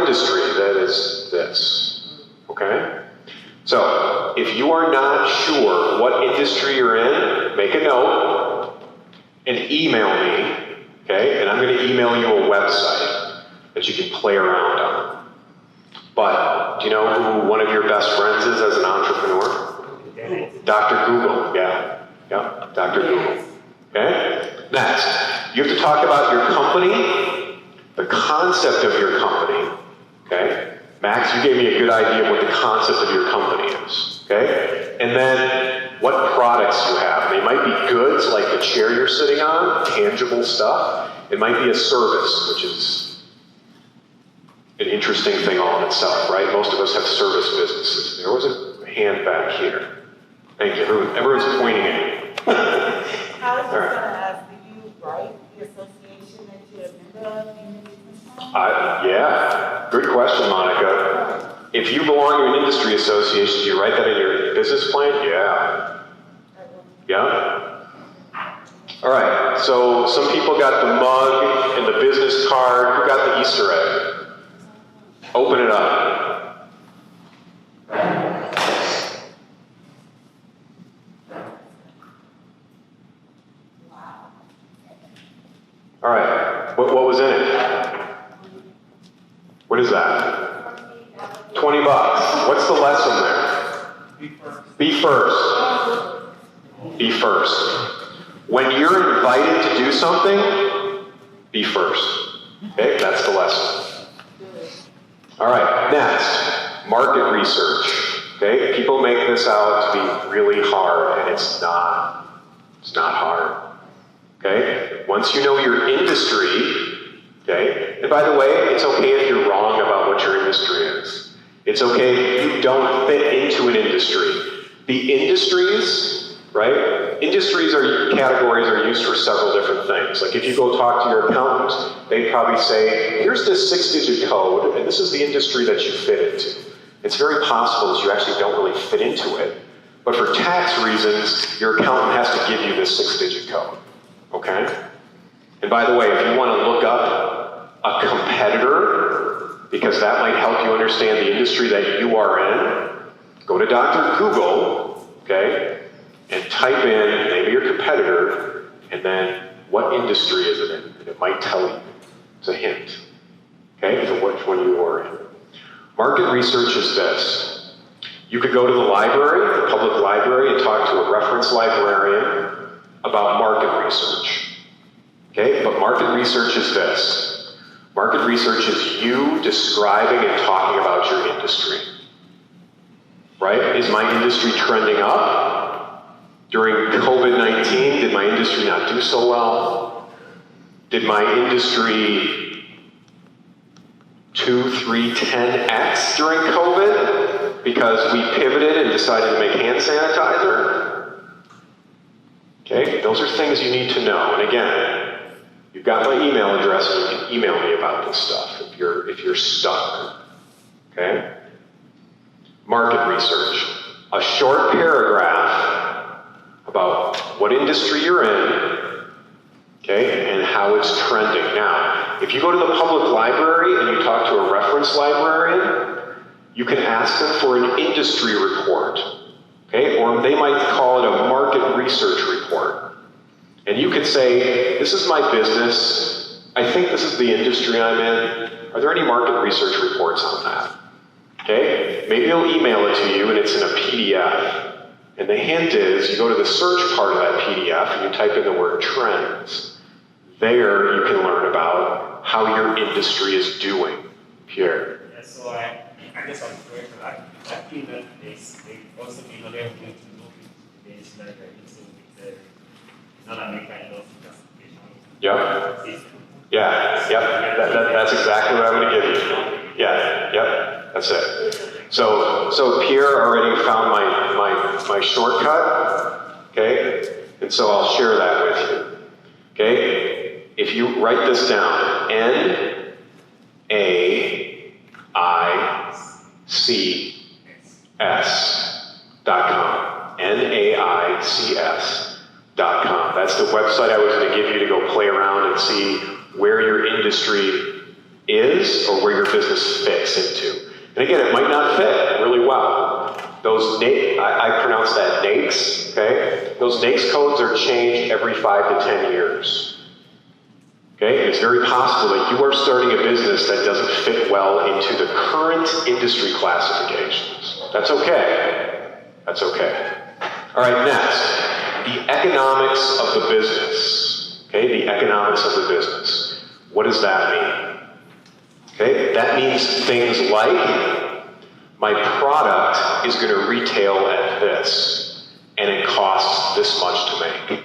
industry that is this. Okay? So, if you are not sure what industry you're in, make a note and email me, okay? And I'm going to email you a website that you can play around on. But do you know who one of your best friends is as an entrepreneur? Dr. Google, yeah, Dr. Google. Okay? Next, you have to talk about your company, the concept of your company. Okay? Max, you gave me a good idea of what the concept of your company is. Okay? And then what products you have. They might be goods like the chair you're sitting on, tangible stuff. It might be a service, which is an interesting thing all in itself, right? Most of us have service businesses. There was a hand back here. Thank you. Everyone's pointing at you. I was just going to ask, do you write the association that you're a member of in your business plan? Yeah, good question, Monica. If you belong to an industry association, do you write that in your business plan? Yeah. Yeah. All right, so some people got the mug and the business card. Who got the Easter egg? Open it up. All right, what was in it? What is that? $20. What's the lesson there? Be first. Be first. When you're invited to do something, be first. Okay, that's the lesson. All right, next, market research. Okay, people make this out to be really hard, and it's not. It's not hard. Okay, once you know your industry, okay, and by the way, it's okay if you're wrong about what your industry is. It's okay if you don't fit into an industry. The industries, right? Industries or categories are used for several different things. Like if you go talk to your accountant, they probably say, here's this 6-digit code, and this is the industry that you fit into. It's very possible that you actually don't really fit into it. But for tax reasons, your accountant has to give you this 6-digit code. Okay? And by the way, if you want to look up a competitor, because that might help you understand the industry that you are in, go to Dr. Google, okay, and type in the name of your competitor, and then what industry is it in? And it might tell you. It's a hint, okay, for which one you are in. Market research is this. You could go to the library, the public library, and talk to a reference librarian about market research. Okay, but market research is this. Market research is you describing and talking about your industry. Right? Is my industry trending up? During COVID-19, did my industry not do so well? Did my industry 2, 3, 10x during COVID because we pivoted and decided to make hand sanitizer? Okay, those are things you need to know. And again, you've got my email address and you can email me about this stuff if you're stuck. Okay? Market research. A short paragraph about what industry you're in, okay, and how it's trending. Now, if you go to the public library and you talk to a reference librarian, You can ask them for an industry report, okay? Or they might call it a market research report. And you could say, this is my business. I think this is the industry I'm in. Are there any market research reports on that? Okay? Maybe they'll email it to you and it's in a PDF. And the hint is, you go to the search part of that PDF and you type in the word trends. There you can learn about how your industry is doing. Pierre. Yeah, so I guess I'm correct for that. I think that they also be able to look into this like it's not a mechanical classification. Yep. Yeah, yep. That's exactly what I'm going to give you. Yeah, yep. That's it. So Pierre already found my shortcut, okay? And so I'll share that with you, okay? If you write this down, NAICS.com. NAICS.com. That's the website I was going to give you to go play around and see where your industry is or where your business fits into. And again, it might not fit really well. Those I pronounce that NAICS, okay? Those NAICS codes are changed every 5 to 10 years. Okay? It's very possible that you are starting a business that doesn't fit well into the current industry classifications. That's okay. That's okay. All right, next. The economics of the business. Okay? The economics of the business. What does that mean? Okay, that means things like, my product is going to retail at this, and it costs this much to make.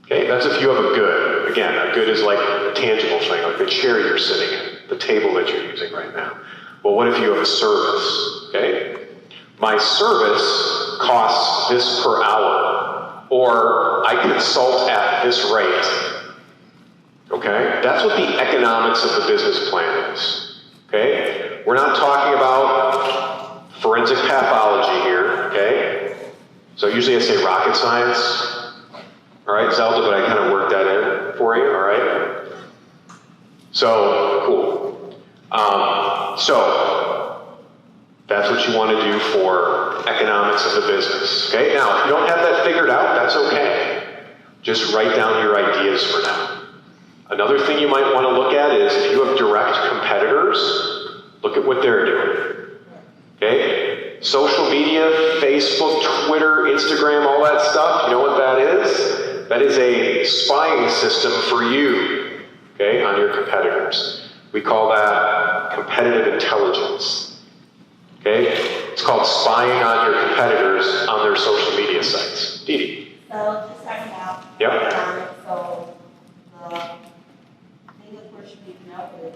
Okay, that's if you have a good. Again, a good is like a tangible thing, like the chair you're sitting in, the table that you're using right now. Well, what if you have a service? Okay, my service costs this per hour, or I consult at this rate. Okay? That's what the economics of the business plan is. Okay? We're not talking about forensic pathology here. Okay? So usually I say rocket science. All right, Zelda, but I kind of worked that in for you. All right? So, cool. So, that's what you want to do for economics of the business. Okay? Now, if you don't have that figured out, that's okay. Just write down your ideas for now. Another thing you might want to look at is if you have direct competitors, look at what they're doing. Okay? Social media, Facebook, Twitter, Instagram, all that stuff, you know what that is? That is a spying system for you, okay, on your competitors. We call that competitive intelligence. Okay? It's called spying on your competitors on their social media sites. Dee Dee. So just starting out. Yep. So the thing that we're speaking of is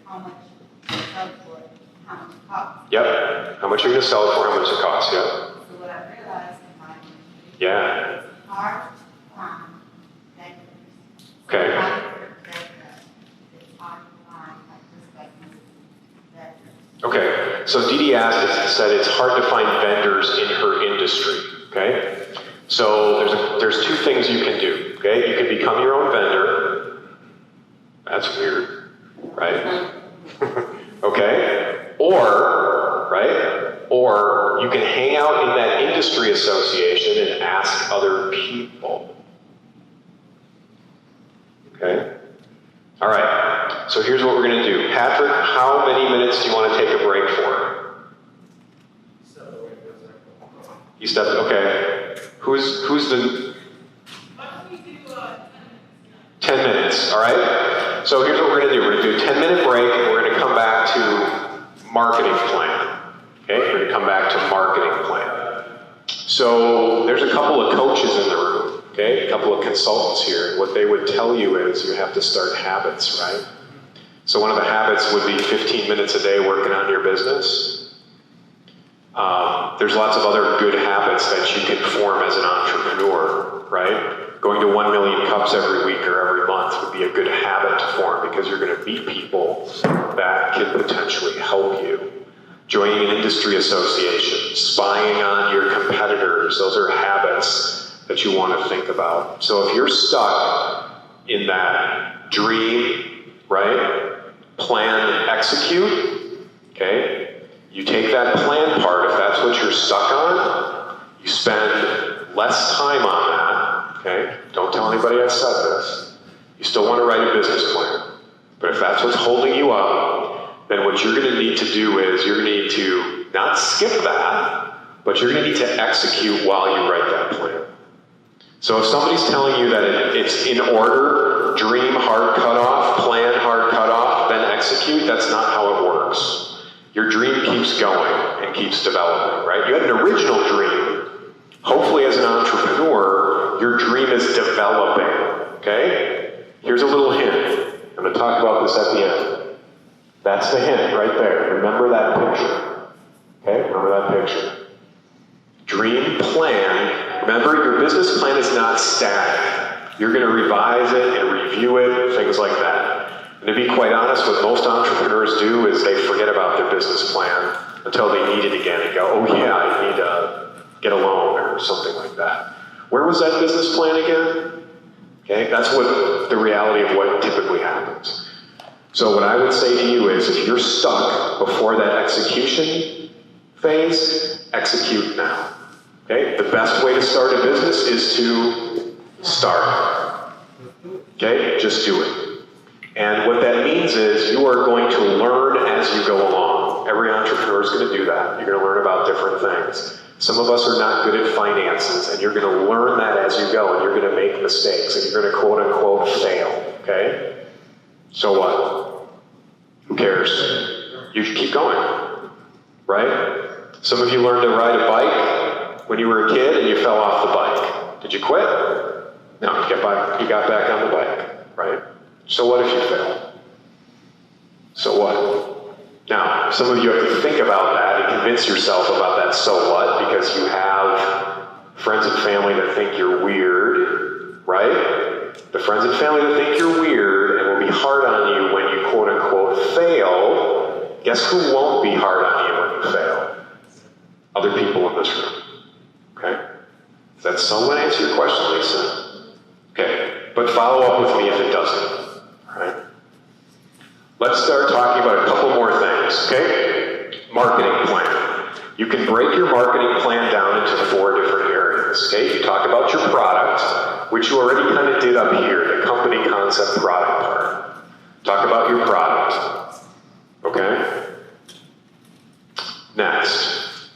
how much you sell for it, how much it costs. Yep. How much you're going to sell it for, how much it costs. Yep. So what I realized in my industry, Yeah. it's hard to find vendors. Okay. So it's hard to find like prospective vendors. Okay. So Dee Dee said it's hard to find vendors in her industry. Okay. So there's two things you can do. Okay. You can become your own vendor. That's weird, right? Okay. Or you can hang out in that industry association and ask other people. Okay? All right. So here's what we're going to do. Patrick, how many minutes do you want to take a break for? He stepped, okay. Who's the... Why don't we do 10 minutes, all right? So here's what we're going to do. We're going to do a 10-minute break, and we're going to come back to marketing plan. Okay? We're going to come back to marketing plan. So there's a couple of coaches in the room, okay? A couple of consultants here. What they would tell you is you have to start habits, right? So one of the habits would be 15 minutes a day working on your business. There's lots of other good habits that you can form as an entrepreneur, right? Going to 1 million cups every week or every month would be a good habit to form because you're going to meet people that can potentially help you. Joining an industry association, spying on your competitors, those are habits that you want to think about. So if you're stuck in that dream, right? Plan and execute, okay? You take that plan part, if that's what you're stuck on, you spend less time on that, okay? Don't tell anybody I said this. You still want to write a business plan. But if that's what's holding you up, then what you're going to need to do is you're going to need to not skip that, but you're going to need to execute while you write that plan. So if somebody's telling you that it's in order, dream hard cutoff, plan hard cutoff, then execute, that's not how it works. Your dream keeps going and keeps developing, right? You had an original dream. Hopefully as an entrepreneur, your dream is developing, okay? Here's a little hint. I'm going to talk about this at the end. That's the hint right there. Remember that picture. Okay? Remember that picture. Dream plan. Remember, your business plan is not static. You're going to revise it and review it, things like that. And to be quite honest, what most entrepreneurs do is they forget about their business plan until they need it again and go, oh yeah, I need to get a loan or something like that. Where was that business plan again? Okay, that's what the reality of what typically happens. So what I would say to you is if you're stuck before that execution phase, execute now. Okay, the best way to start a business is to start. Okay, just do it. And what that means is you are going to learn as you go along. Every entrepreneur is going to do that. You're going to learn about different things. Some of us are not good at finances, and you're going to learn that as you go, and you're going to make mistakes, and you're going to quote-unquote fail, okay? So what? Who cares? You should keep going, right? Some of you learned to ride a bike when you were a kid, and you fell off the bike. Did you quit? No, you got back on the bike, right? So what if you fail? So what? Now, some of you have to think about that and convince yourself about that so what, because you have friends and family that think you're weird, right? The friends and family that think you're weird and will be hard on you when you quote-unquote fail, guess who won't be hard on you when you fail? Other people in this room, okay? Does that somewhat answer your question, Lisa? Okay, but follow up with me if it doesn't. Right. Let's start talking about a couple more things, okay? Marketing plan. You can break your marketing plan down into 4 different areas, okay? You talk about your product, which you already kind of did up here, the company concept product part. Talk about your product, okay? Next,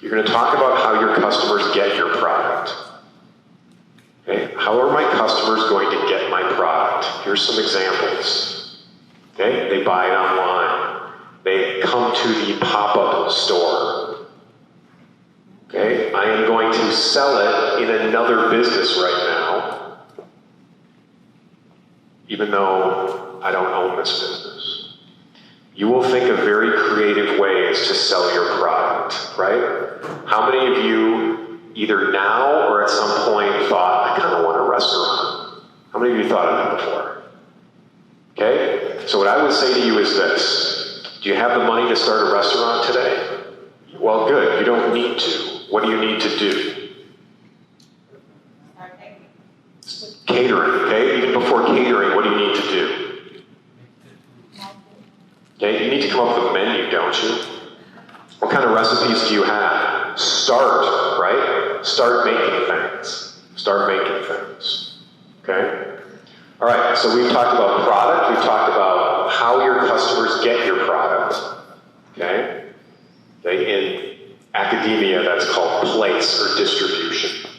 you're going to talk about how your customers get your product. Okay, how are my customers going to get my product? Here's some examples. Okay, they buy it online. They come to the pop-up store. Okay, I am going to sell it in another business right now, even though I don't own this business. You will think of very creative ways to sell your product, right? How many of you either now or at some point thought, I kind of want a restaurant? How many of you thought of that before? Okay? So what I would say to you is this. Do you have the money to start a restaurant today? Well, good. You don't need to. What do you need to do? Catering, okay? Even before catering, what do you need to do? Okay? You need to come up with a menu, don't you? What kind of recipes do you have? Start, right? Start making things. Start making things. Okay? All right, so we've talked about product. We've talked about how your customers get your product. Okay? In academia, that's called place or distribution.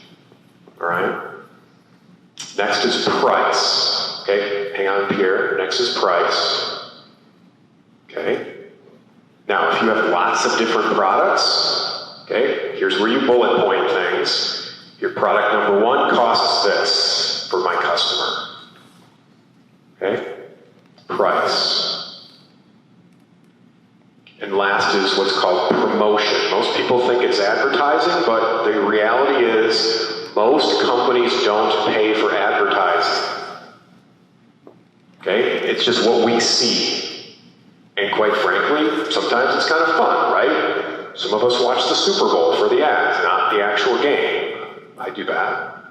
All right? Next is price. Okay? Hang on here. Next is price. Okay? Now, if you have lots of different products, okay, here's where you bullet point things. Your product number 1 costs this for my customer. Okay? Price. And last is what's called promotion. Most people think it's advertising, but the reality is most companies don't pay for advertising. Okay? It's just what we see. And quite frankly, sometimes it's kind of fun, right? Some of us watch the Super Bowl for the ads, not the actual game. I do that.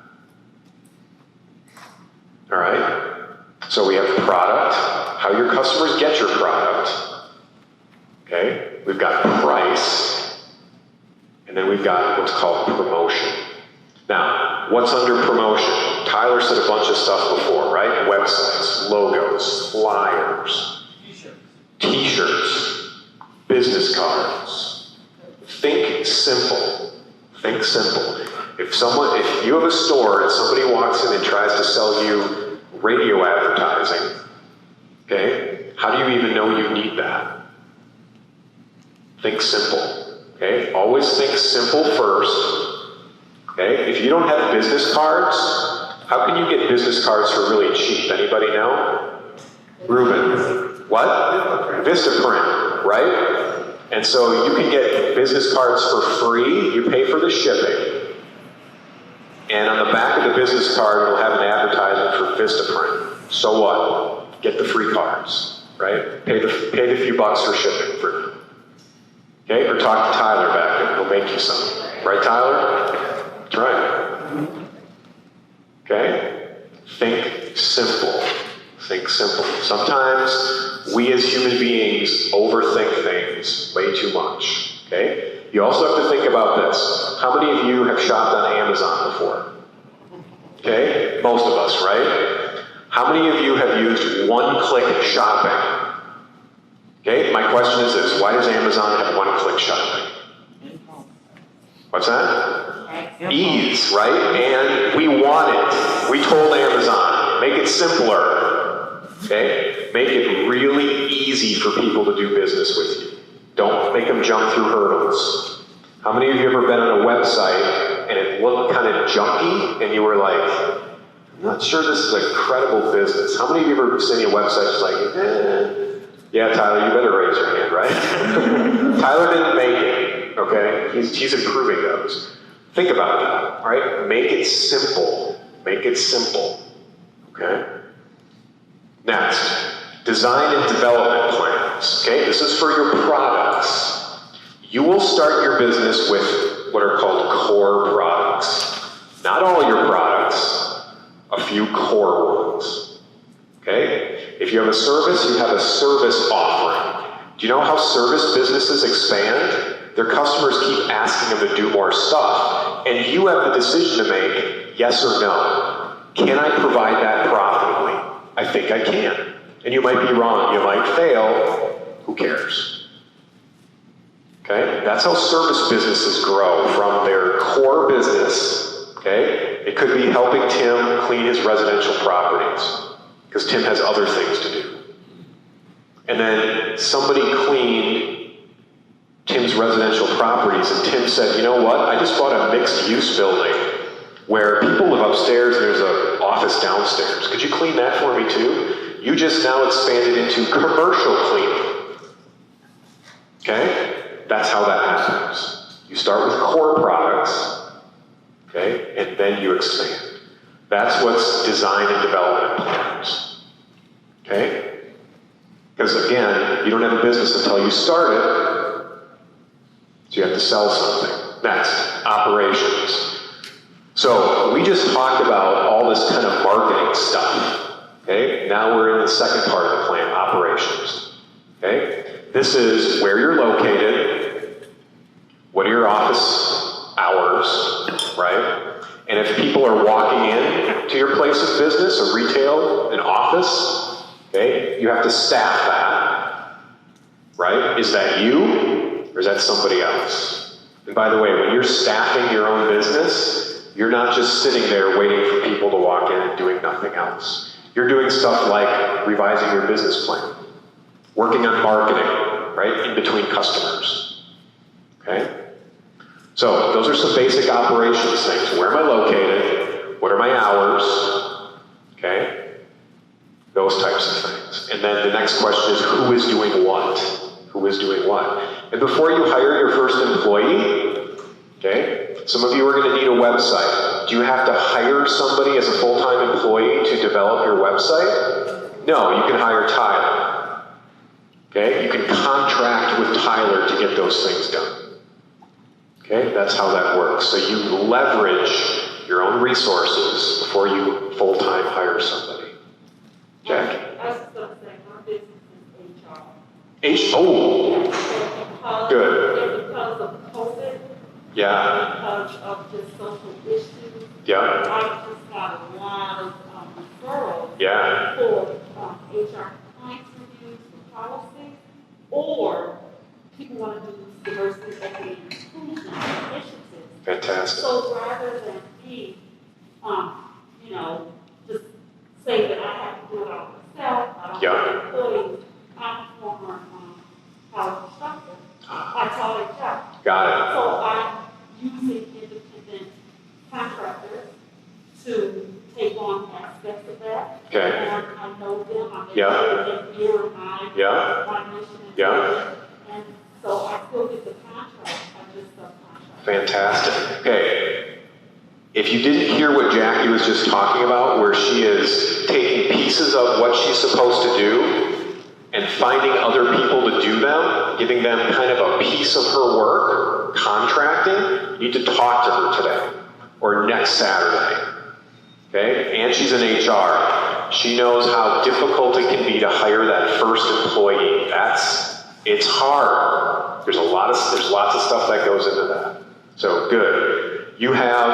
All right? So we have product, how your customers get your product. Okay? we've got price, and then we've got what's called promotion. Now, what's under promotion? Tyler said a bunch of stuff before, right? Websites, logos, flyers, t-shirts, business cards. Think simple. Think simple. If you have a store and somebody walks in and tries to sell you radio advertising, okay, how do you even know you need that? Think simple, okay? Always think simple first, okay? If you don't have business cards, how can you get business cards for really cheap? Anybody know? Ruben. What? Vistaprint, right? And so you can get business cards for free, you pay for the shipping. And on the back of the business card, it'll have an advertisement for Vistaprint. So what? Get the free cards, right? Pay the few bucks for shipping for now. Okay? Or talk to Tyler back there. He'll make you some. Right, Tyler? That's right. Okay? Think simple. Think simple. Sometimes we as human beings overthink things way too much. Okay? You also have to think about this. How many of you have shopped on Amazon before? Okay? Most of us, right? How many of you have used one-click shopping? Okay? My question is this. Why does Amazon have one-click shopping? What's that? Ease, right? And we want it. We told Amazon, make it simpler. Okay? Make it really easy for people to do business with you. Don't make them jump through hurdles. How many of you have ever been on a website and it looked kind of junky and you were like, I'm not sure this is a credible business? How many of you have ever seen a website that's like, yeah, Tyler, you better raise your hand, right? Tyler didn't make it, okay? He's improving those. Think about that, all right? Make it simple. Make it simple, okay? Next, design and development plans, okay? This is for your products. You will start your business with what are called core products. Not all your products, a few core ones, okay? If you have a service, you have a service offering. Do you know how service businesses expand? Their customers keep asking them to do more stuff, and you have the decision to make, yes or no. Can I provide that profitably? I think I can. And you might be wrong, you might fail, who cares? Okay, that's how service businesses grow from their core business, okay? It could be helping Tim clean his residential properties, because Tim has other things to do. And then somebody cleaned Tim's residential properties, and Tim said, you know what, I just bought a mixed-use building where people live upstairs and there's an office downstairs. Could you clean that for me too? You just now expanded into commercial cleaning. Okay? That's how that happens. You start with core products, okay, and then you expand. That's what's design and development plans. Okay? Because again, you don't have a business until you start it, so you have to sell something. Next, operations. So we just talked about all this kind of marketing stuff. Okay? Now we're in the second part of the plan, operations. Okay? This is where you're located, what are your office hours, right? And if people are walking in to your place of business, a retail, an office, okay, you have to staff that, right? Is that you, or is that somebody else? And by the way, when you're staffing your own business, you're not just sitting there waiting for people to walk in and doing nothing else. You're doing stuff like revising your business plan, working on marketing, right, in between customers, okay? So those are some basic operations things. Where am I located? What are my hours? Okay? Those types of things. And then the next question is, who is doing what? Who is doing what? And before you hire your first employee, okay, some of you are going to need a website. Do you have to hire somebody as a full-time employee to develop your website? No, you can hire Tyler. Okay? You can contract with Tyler to get those things done. Okay? That's how that works. So you leverage your own resources before you full-time hire somebody. Jack? I was just going to say, my business is HR. Oh! So because, Good. and because of COVID, Yeah, because of just social issues, yeah, I just got a lot of referrals yeah, for HR compliance reviews for policies, or people want to do diversity, equity, and inclusion initiatives. fantastic. So rather than me, just say that I have to do it all myself, I don't Yeah. have employees, I'm a former college instructor, I taught HR. Got it. So I'm using independent contractors to take on aspects of that. Okay. And I know them, I'm Yeah. in year of mine, Yeah. my mission is. Yeah. And so I still get the contract, I just subcontract. Fantastic. Okay. If you didn't hear what Jackie was just talking about, where she is taking pieces of what she's supposed to do and finding other people to do them, giving them kind of a piece of her work, contracting, you need to talk to her today or next Saturday. Okay? And she's in HR. She knows how difficult it can be to hire that first employee. It's hard. There's lots of stuff that goes into that. So good. You have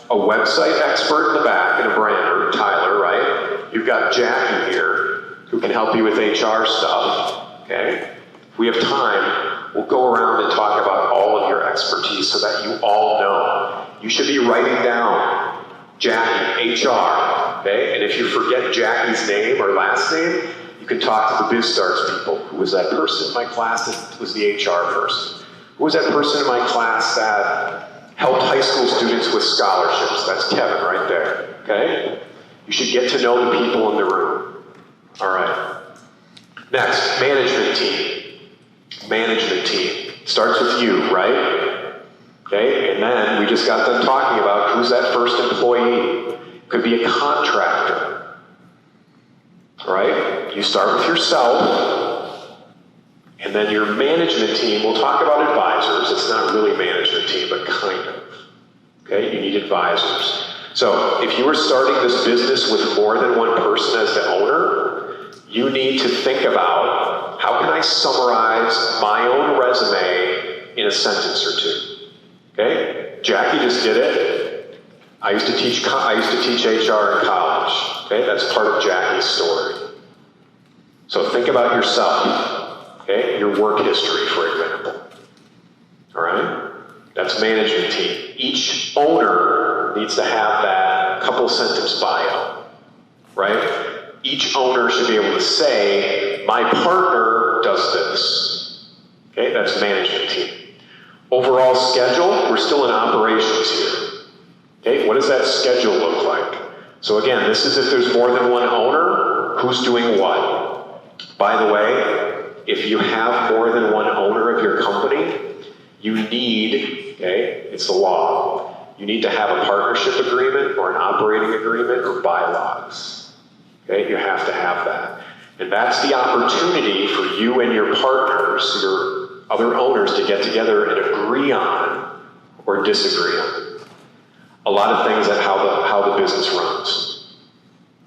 a website expert in the back and a brander, Tyler, right? You've got Jackie here who can help you with HR stuff. Okay? If we have time, we'll go around and talk about all of your expertise so that you all know. You should be writing down Jackie, HR. Okay? And if you forget Jackie's name or last name, you can talk to the BizStarts people. Who was that person in my class that was the HR person? Who was that person in my class that helped high school students with scholarships? That's Kevin right there, okay? You should get to know the people in the room. All right. Next, management team. Management team. Starts with you, right? Okay, and then we just got done talking about who's that first employee. Could be a contractor. All right? You start with yourself, and then your management team, we'll talk about advisors. It's not really management team, but kind of. Okay, you need advisors. So if you are starting this business with more than one person as the owner, you need to think about, how can I summarize my own resume in a sentence or two? Okay, Jackie just did it. I used to teach HR in college. Okay, that's part of Jackie's story. So think about yourself. Okay, your work history, for example. All right, that's management team. Each owner needs to have that couple sentence bio, right? Each owner should be able to say, my partner does this. Okay, that's management team. Overall schedule, we're still in operations here. Okay, what does that schedule look like? So again, this is if there's more than one owner, who's doing what? By the way, if you have more than one owner of your company, you need, okay, it's the law, you need to have a partnership agreement or an operating agreement or bylaws. Okay, you have to have that. And that's the opportunity for you and your partners, your other owners, to get together and agree on or disagree on a lot of things at how the business runs.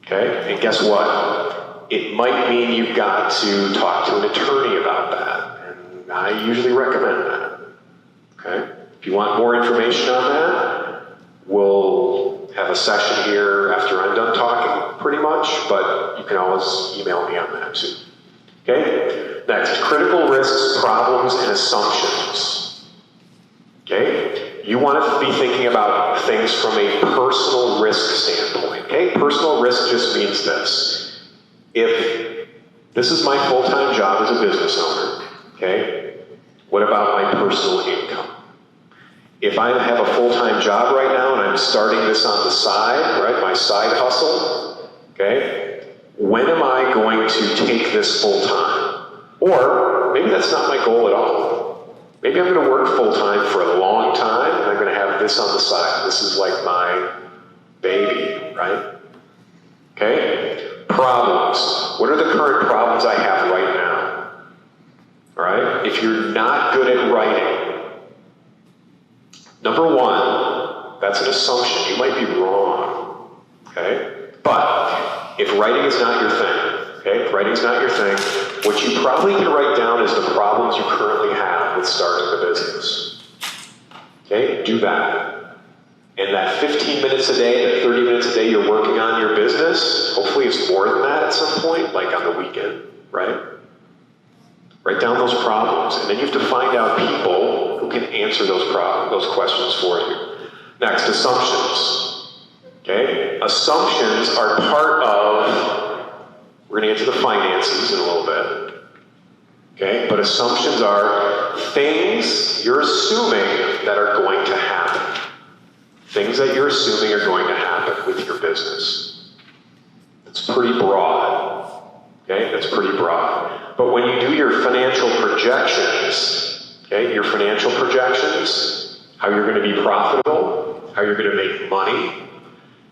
Okay, and guess what? It might mean you've got to talk to an attorney about that, and I usually recommend that. Okay, if you want more information on that, we'll have a session here after I'm done talking, pretty much, but you can always email me on that too. Okay, next, critical risks, problems, and assumptions. Okay, you want to be thinking about things from a personal risk standpoint. Okay, personal risk just means this. If this is my full-time job as a business owner, okay, what about my personal income? If I have a full-time job right now and I'm starting this on the side, right, my side hustle, okay, when am I going to take this full-time? Or maybe that's not my goal at all. Maybe I'm going to work full-time for a long time and I'm going to have this on the side. This is like my baby, right? Okay? Problems. What are the current problems I have right now? All right? If you're not good at writing, number one, that's an assumption. You might be wrong. Okay? But if writing is not your thing, okay? If writing's not your thing, what you probably can write down is the problems you currently have. happen with starting the business. Okay, do that. And that 15 minutes a day, that 30 minutes a day you're working on your business, hopefully it's more than that at some point, like on the weekend, right? Write down those problems, and then you have to find out people who can answer those questions for you. Next, assumptions. Okay? Assumptions are part of, we're going to get to the finances in a little bit. Okay? But assumptions are things you're assuming that are going to happen. Things that you're assuming are going to happen with your business. It's pretty broad. Okay? That's pretty broad. But when you do your financial projections, okay, your financial projections, how you're going to be profitable, how you're going to make money,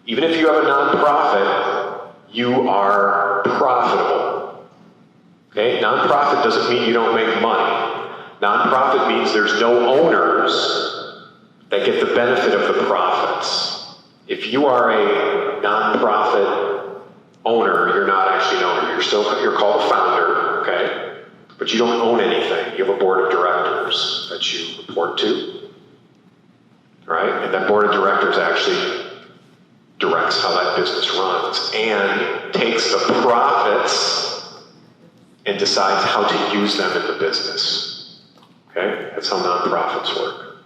even if you have a nonprofit, you are profitable. Okay? Nonprofit doesn't mean you don't make money. Nonprofit means there's no owners that get the benefit of the profits. If you are a nonprofit owner, you're not actually an owner. You're called a founder, okay? But you don't own anything. You have a board of directors that you report to, right? And that board of directors actually directs how that business runs and takes the profits and decides how to use them in the business. Okay? That's how nonprofits work.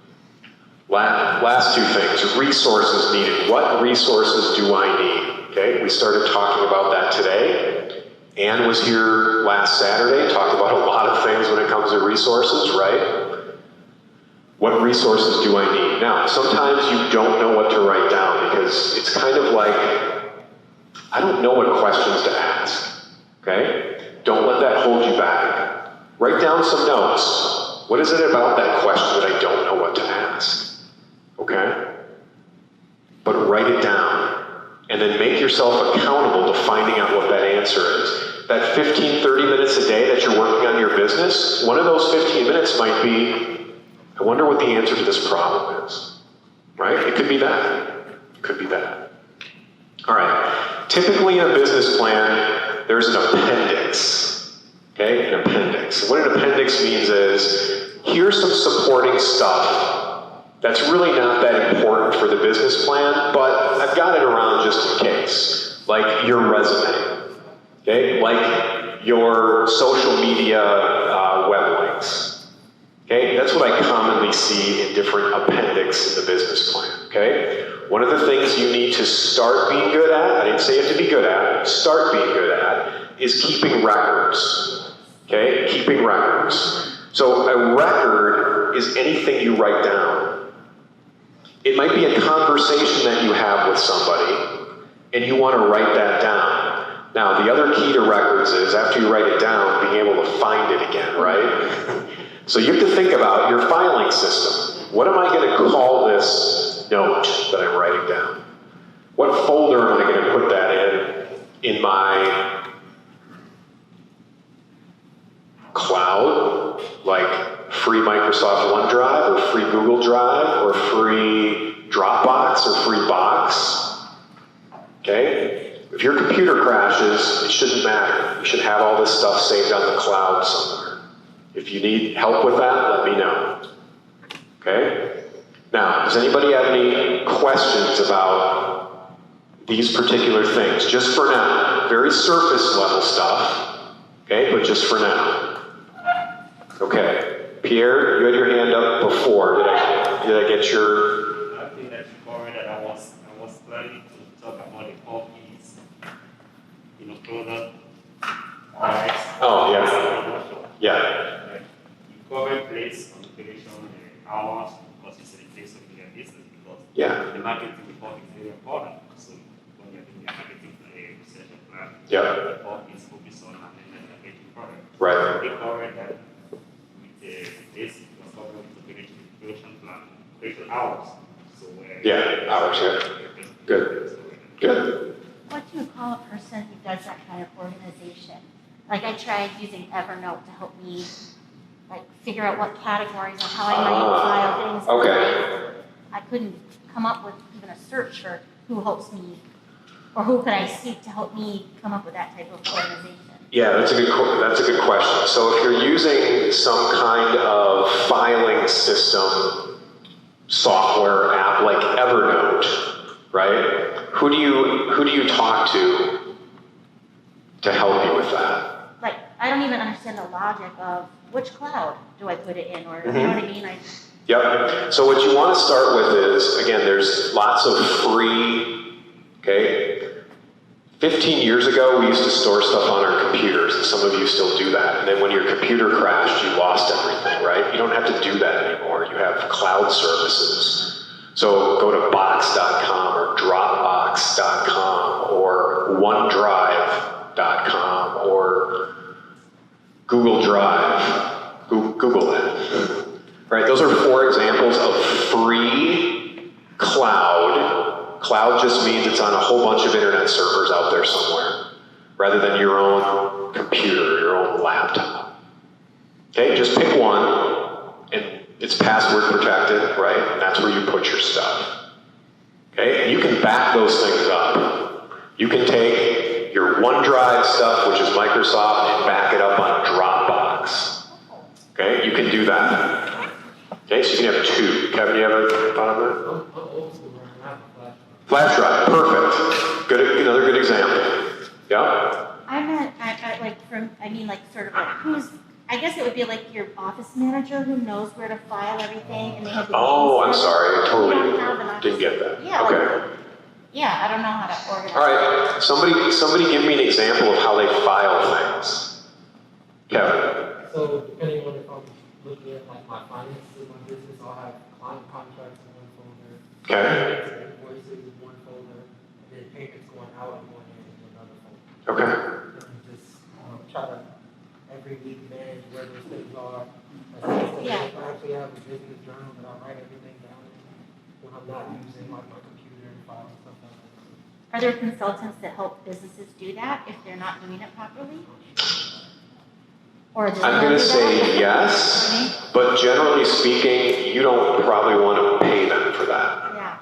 Last two things, resources needed. What resources do I need? Okay, we started talking about that today. Ann was here last Saturday, talked about a lot of things when it comes to resources, right? What resources do I need? Now, sometimes you don't know what to write down because it's kind of like, I don't know what questions to ask, okay? Don't let that hold you back. Write down some notes. What is it about that question that I don't know what to ask? Okay? But write it down. And then make yourself accountable to finding out what that answer is. That 15, 30 minutes a day that you're working on your business, one of those 15 minutes might be, I wonder what the answer to this problem is. Right? It could be that. It could be that. All right. Typically in a business plan, there's an appendix. Okay? An appendix. What an appendix means is, here's some supporting stuff that's really not that important for the business plan, but I've got it around just in case. Like your resume, okay? Like your social media web links, okay? That's what I commonly see in different appendix in the business plan, okay? One of the things you need to start being good at, I didn't say you have to be good at, start being good at, is keeping records, okay? Keeping records. So a record is anything you write down. It might be a conversation that you have with somebody, and you want to write that down. Now, the other key to records is, after you write it down, being able to find it again, right? So you have to think about your filing system. What am I going to call this note that I'm writing down? What folder am I going to put that in my cloud, like free Microsoft OneDrive, or free Google Drive, or free Dropbox, or free Box? Okay? If your computer crashes, it shouldn't matter. You should have all this stuff saved on the cloud somewhere. If you need help with that, let me know. Okay? Now, does anybody have any questions about these particular things? Just for now. Very surface level stuff. Okay? But just for now. Okay. Pierre, you had your hand up before. Did I get your... I think that you covered that. I was planning to talk about the copies, product, price. Oh, yeah. Yeah. You covered place, communication, how much, because it's the place of your business, because the marketing report is very important. So when you're doing your marketing research plan, the report is focused on making product. Right. They covered that. This was covered with the creation plan, creation hours. So hours, yeah. Good. Good. What do you call a person who does that kind of organization? Like, I tried using Evernote to help me, like, figure out what categories and how I might file things. Okay. I couldn't come up with even a search for who helps me, or who could I seek to help me come up with that type of organization. Yeah, that's a good question. So if you're using some kind of filing system, software app like Evernote, right? Who do you talk to help you with that? Like, I don't even understand the logic of which cloud do I put it in, or you know what I mean? Yep. So what you want to start with is, again, there's lots of free, okay? 15 years ago, we used to store stuff on our computers, and some of you still do that. And then when your computer crashed, you lost everything, right? You don't have to do that anymore. You have cloud services. So go to box.com or dropbox.com or onedrive.com or Google Drive. Google that. Right? Those are 4 examples of free cloud. Cloud just means it's on a whole bunch of internet servers out there somewhere, rather than your own computer, your own laptop. Okay, just pick one, and it's password protected, right? And that's where you put your stuff. Okay, and you can back those things up. You can take your OneDrive stuff, which is Microsoft, and back it up on Dropbox. Okay, you can do that. Okay, so you can have 2. Kevin, you have a thought on that? Flash drive, perfect. Another good example. Yeah? I mean like sort of like who's, I guess it would be like your office manager who knows where to file everything, and they have the I'm names. sorry, I totally You don't have an office. didn't get that. Yeah, Okay. Yeah, I don't know how to organize. All right, somebody give me an example of how they file things. Kevin. So depending on if I'm looking at like my finances in my business, I'll have client contracts in one folder. Okay. Invoices in one folder, and then payments going out and going in another folder. Okay. And just try to every week manage where those things are. Yeah. I actually have a business journal that I write everything down in when I'm not using like my computer and file and stuff like that. Are there consultants that help businesses do that if they're not doing it properly? Or I'm going to say yes, but generally speaking, you don't probably want to pay them for that. Yeah.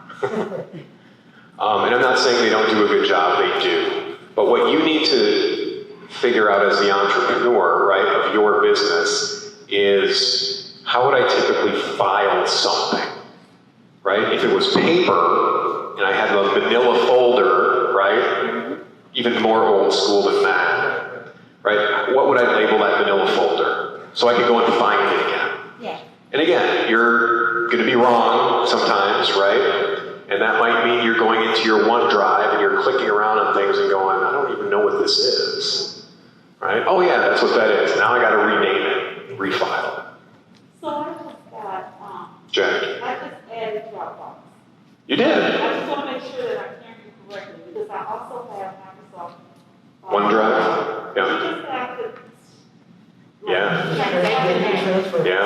And I'm not saying they don't do a good job, they do. But what you need to figure out as the entrepreneur, right, of your business is how would I typically file something, right? If it was paper and I had a manila folder, right, even more old school than that, right? What would I label that manila folder? So I could go and find it again. Yeah. And again, you're going to be wrong sometimes, right? And that might mean you're going into your OneDrive and you're clicking around on things and going, I don't even know what this is, right? Oh yeah, that's what that is. Now I got to rename it, refile it. So I just got, Jack. I just added Dropbox. You did. I just want to make sure that I hear you correctly, because I also have Microsoft. OneDrive? You Yeah. just have to. Yeah. Yeah.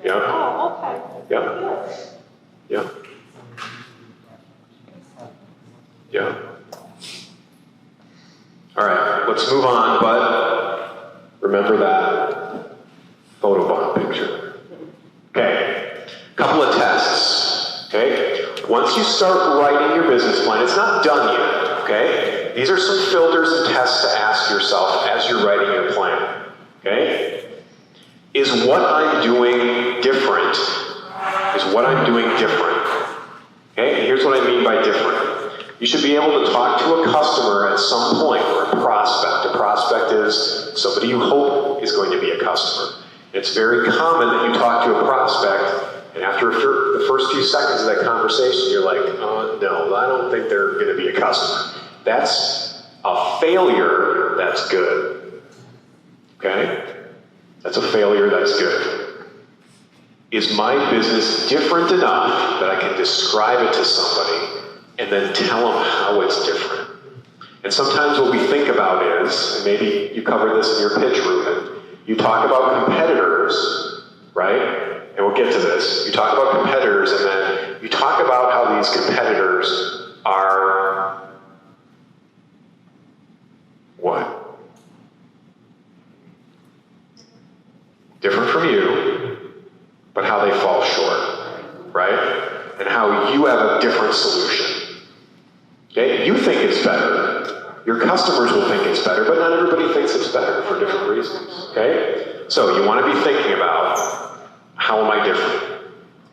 Yeah. Oh, okay. Yeah. Yeah. Yeah. All right, let's move on, but remember that photobomb picture. Okay, couple of tests, okay? Once you start writing your business plan, it's not done yet, okay? These are some filters and tests to ask yourself as you're writing your plan, okay? Is what I'm doing different? Is what I'm doing different? Okay, and here's what I mean by different. You should be able to talk to a customer at some point, or a prospect. A prospect is somebody you hope is going to be a customer. It's very common that you talk to a prospect, and after the first few seconds of that conversation, you're like, no, I don't think they're going to be a customer. That's a failure that's good. Okay? That's a failure that's good. Is my business different enough that I can describe it to somebody and then tell them how it's different? And sometimes what we think about is, and maybe you covered this in your pitch, Ruben, you talk about competitors, right? And we'll get to this. You talk about competitors, and then you talk about how these competitors are what? Different from you, but how they fall short, right? And how you have a different solution. Okay? You think it's better, Your customers will think it's better, but not everybody thinks it's better for different reasons, okay? So you want to be thinking about, how am I different?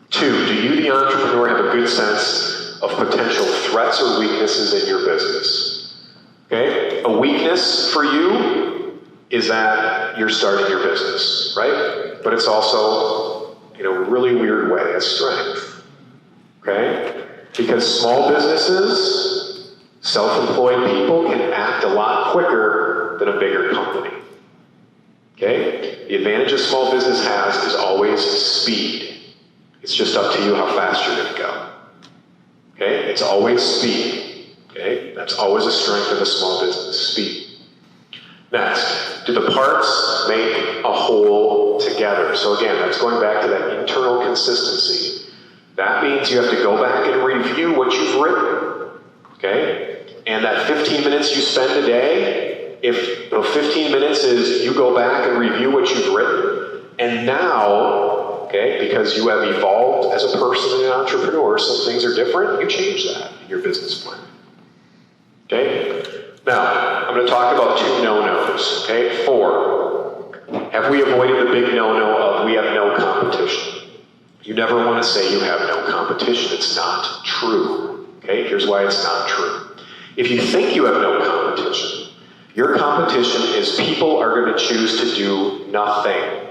2, do you, the entrepreneur, have a good sense of potential threats or weaknesses in your business? Okay? A weakness for you is that you're starting your business, right? But it's also, in a really weird way, a strength. Okay? Because small businesses, self-employed people can act a lot quicker than a bigger company. Okay? The advantage a small business has is always speed. It's just up to you how fast you're going to go. Okay? It's always speed. Okay? That's always a strength of a small business, speed. Next, do the parts make a whole together? So again, that's going back to that internal consistency. That means you have to go back and review what you've written. Okay? And that 15 minutes you spend a day, if 15 minutes is you go back and review what you've written, and now, okay, because you have evolved as a person and an entrepreneur, some things are different, you change that in your business plan. Okay? Now, I'm going to talk about 2 no-nos. Okay? 4, have we avoided the big no-no of we have no competition? You never want to say you have no competition. It's not true. Okay? Here's why it's not true. If you think you have no competition, your competition is people are going to choose to do nothing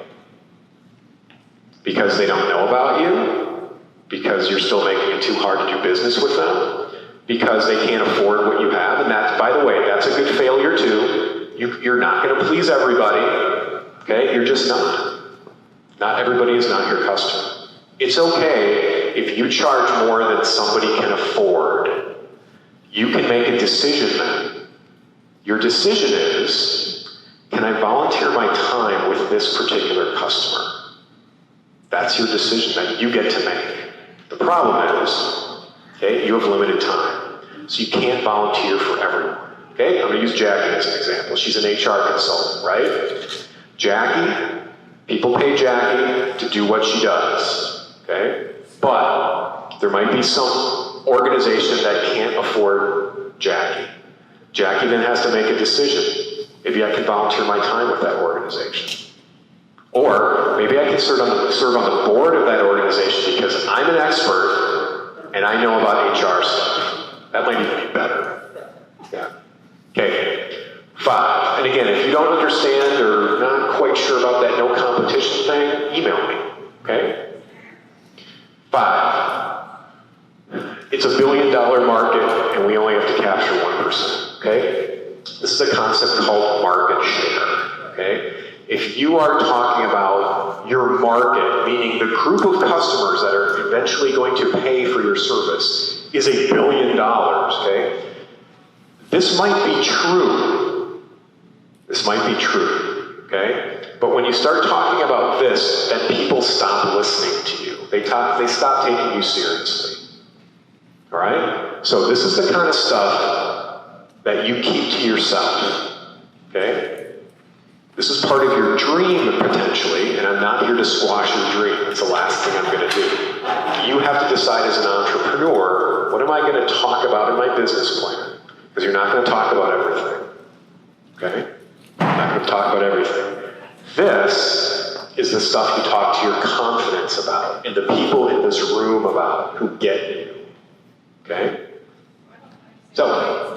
because they don't know about you, because you're still making it too hard to do business with them, because they can't afford what you have. And that, by the way, that's a good failure too. You're not going to please everybody. Okay? You're just not. Not everybody is not your customer. It's okay if you charge more than somebody can afford. You can make a decision then. Your decision is, can I volunteer my time with this particular customer? That's your decision that you get to make. The problem is, okay, you have limited time. So you can't volunteer for everyone. Okay, I'm going to use Jackie as an example. She's an HR consultant, right? Jackie, people pay Jackie to do what she does. Okay? But there might be some organization that can't afford Jackie. Jackie then has to make a decision. Maybe I can volunteer my time with that organization. Or maybe I can serve on the board of that organization because I'm an expert and I know about HR stuff. That might even be better. Yeah. Okay. 5. And again, if you don't understand or not quite sure about that no competition thing, email me. Okay? 5. It's $1 billion market and we only have to capture 1%. Okay? This is a concept called market share. Okay? If you are talking about your market, meaning the group of customers that are eventually going to pay for your service, is $1 billion, okay? This might be true. This might be true, okay? But when you start talking about this, then people stop listening to you. They stop taking you seriously. All right? So this is the kind of stuff that you keep to yourself, okay? This is part of your dream, potentially, and I'm not here to squash your dream. That's the last thing I'm going to do. You have to decide as an entrepreneur, what am I going to talk about in my business plan? Because you're not going to talk about everything. Okay? You're not going to talk about everything. This is the stuff you talk to your confidence about, and the people in this room about, who get you. Okay? So,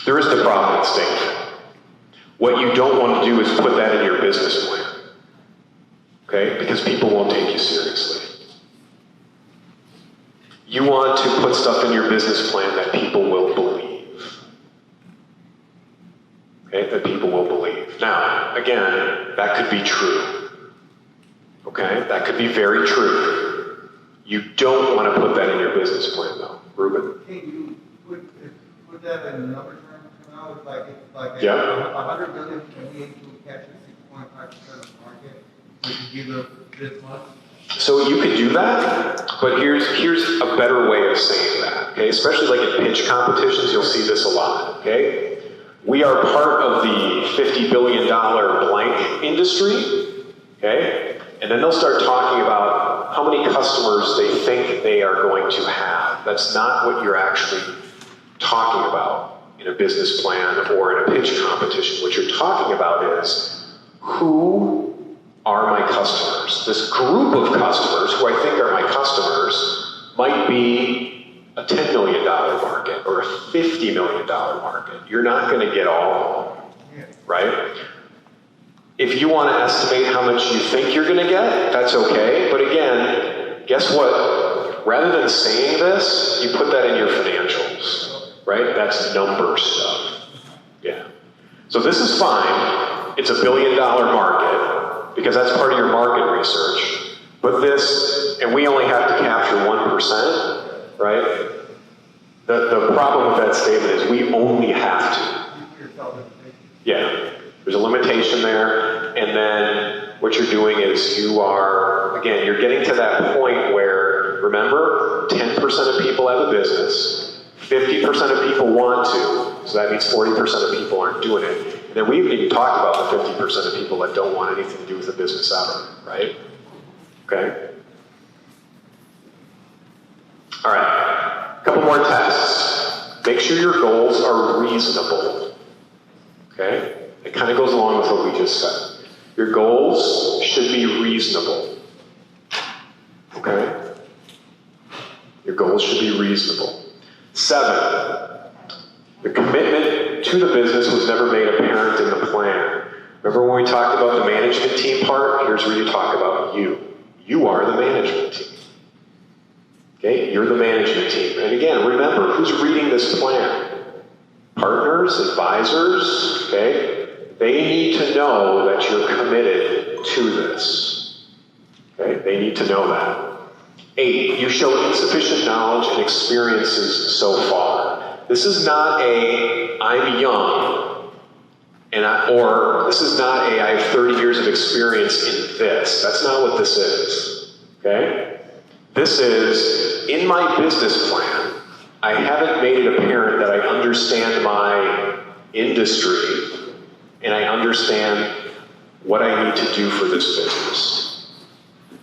there is the problem with statement. What you don't want to do is put that in your business plan. Okay? Because people won't take you seriously. You want to put stuff in your business plan that people will believe. Okay? That people will believe. Now, again, that could be true. Okay? That could be very true. You don't want to put that in your business plan, though. Ruben? Can you put that in number terms? It's like Yeah. 100 billion, and we aim to capture 6.5% of the market. We can give it this much. So you could do that, but here's a better way of saying that. Okay, especially like in pitch competitions, you'll see this a lot. Okay, we are part of the $50 billion blank industry. Okay, and then they'll start talking about how many customers they think they are going to have. That's not what you're actually talking about in a business plan or in a pitch competition. What you're talking about is, who are my customers? This group of customers who I think are my customers might be a $10 million market or a $50 million market. You're not going to get all of them, right? If you want to estimate how much you think you're going to get, that's okay. But again, guess what? Rather than saying this, you put that in your financials, right? That's number stuff. Yeah. So this is fine. It's $1 billion market because that's part of your market research. But this, and we only have to capture 1%, right? The problem with that statement is we only have to. Yeah. There's a limitation there, and then what you're doing is you are, again, you're getting to that point where, remember, 10% of people have a business, 50% of people want to, so that means 40% of people aren't doing it. And then we haven't even talked about the 50% of people that don't want anything to do with the business ever, right? Okay? All right, a couple more tests. Make sure your goals are reasonable, okay? It kind of goes along with what we just said. Your goals should be reasonable. Okay? Your goals should be reasonable. 7, the commitment to the business was never made apparent in the plan. Remember when we talked about the management team part? Here's where you talk about you. You are the management team. Okay? You're the management team. And again, remember, who's reading this plan? Partners, advisors, okay? They need to know that you're committed to this. Okay? They need to know that. 8, you show insufficient knowledge and experiences so far. This is not a, I'm young, or this is not a, I have 30 years of experience in this. That's not what this is. Okay? This is, in my business plan, I haven't made it apparent that I understand my industry and I understand what I need to do for this business.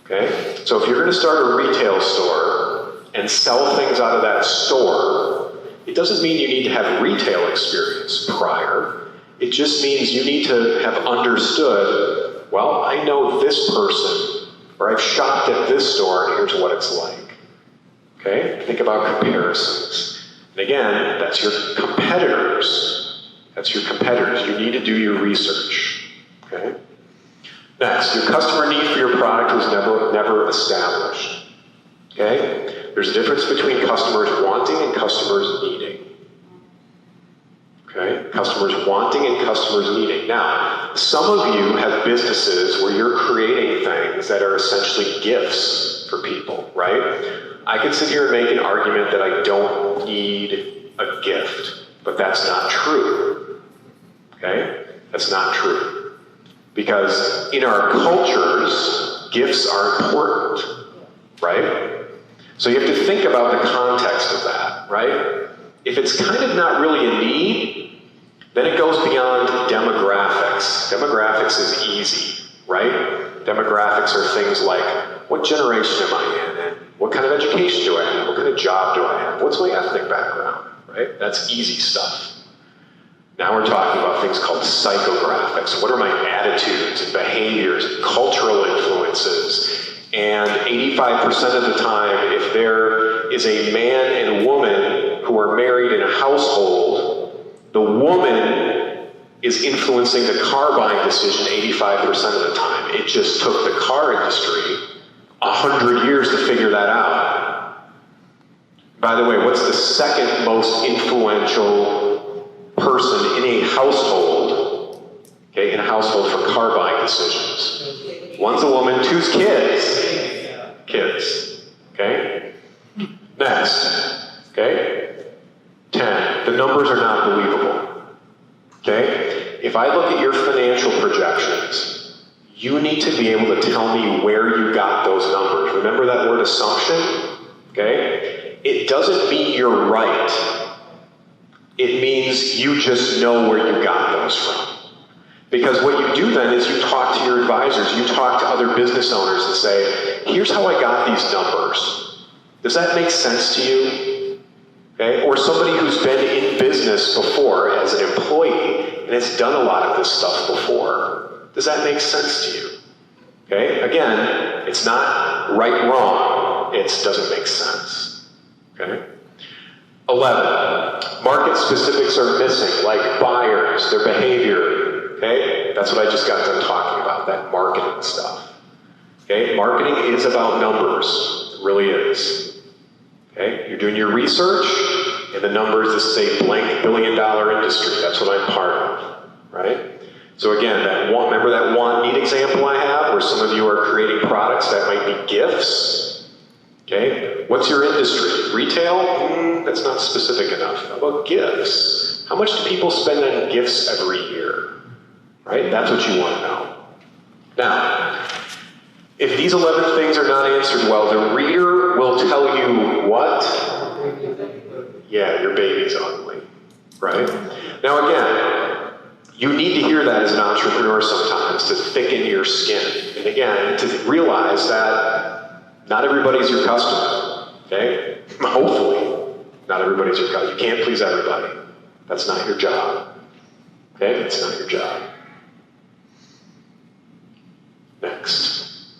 Okay? So if you're going to start a retail store and sell things out of that store, it doesn't mean you need to have retail experience prior. It just means you need to have understood, well, I know this person, or I've shopped at this store and here's what it's like. Okay? Think about comparisons. And again, that's your competitors. That's your competitors. You need to do your research. Okay? Next, your customer need for your product was never established. Okay? There's a difference between customers wanting and customers needing. Okay? Customers wanting and customers needing. Now, some of you have businesses where you're creating things that are essentially gifts for people, right? I could sit here and make an argument that I don't need a gift, but that's not true. Okay? That's not true. Because in our cultures, gifts are important, right? So you have to think about the context of that, right? If it's kind of not really a need, then it goes beyond demographics. Demographics is easy, right? Demographics are things like, what generation am I in? And what kind of education do I have? What kind of job do I have? What's my ethnic background, right? That's easy stuff. Now we're talking about things called psychographics. What are my attitudes and behaviors and cultural influences? And 85% of the time, if there is a man and woman who are married in a household, the woman is influencing the car buying decision 85% of the time. It just took the car industry 100 years to figure that out. By the way, what's the second most influential person in a household, okay, in a household for car buying decisions? One's a woman, two's kids. Kids, okay? Next, okay? 10, the numbers are not believable, okay? If I look at your financial projections, you need to be able to tell me where you got those numbers. Remember that word assumption, okay? It doesn't mean you're right. It means you just know where you got those from. Because what you do then is you talk to your advisors, you talk to other business owners and say, here's how I got these numbers. Does that make sense to you? Okay? Or somebody who's been in business before as an employee and has done a lot of this stuff before. Does that make sense to you? Okay? Again, it's not right, wrong. It doesn't make sense. Okay? 11, market specifics are missing, like buyers, their behavior. Okay? That's what I just got done talking about, that marketing stuff. Okay? Marketing is about numbers. It really is. Okay? You're doing your research, and the numbers, this is a blank billion-dollar industry. That's what I'm part of. Right? So again, remember that want need example I have, where some of you are creating products that might be gifts? Okay? What's your industry? Retail? That's not specific enough. How about gifts? How much do people spend on gifts every year? Right? That's what you want to know. Now, if these 11 things are not answered well, the reader will tell you what? Yeah, your baby's ugly. Right? Now again, you need to hear that as an entrepreneur sometimes to thicken your skin. And again, to realize that not everybody's your customer. Okay? Hopefully, not everybody's your customer. You can't please everybody. That's not your job. Okay? That's not your job. Next.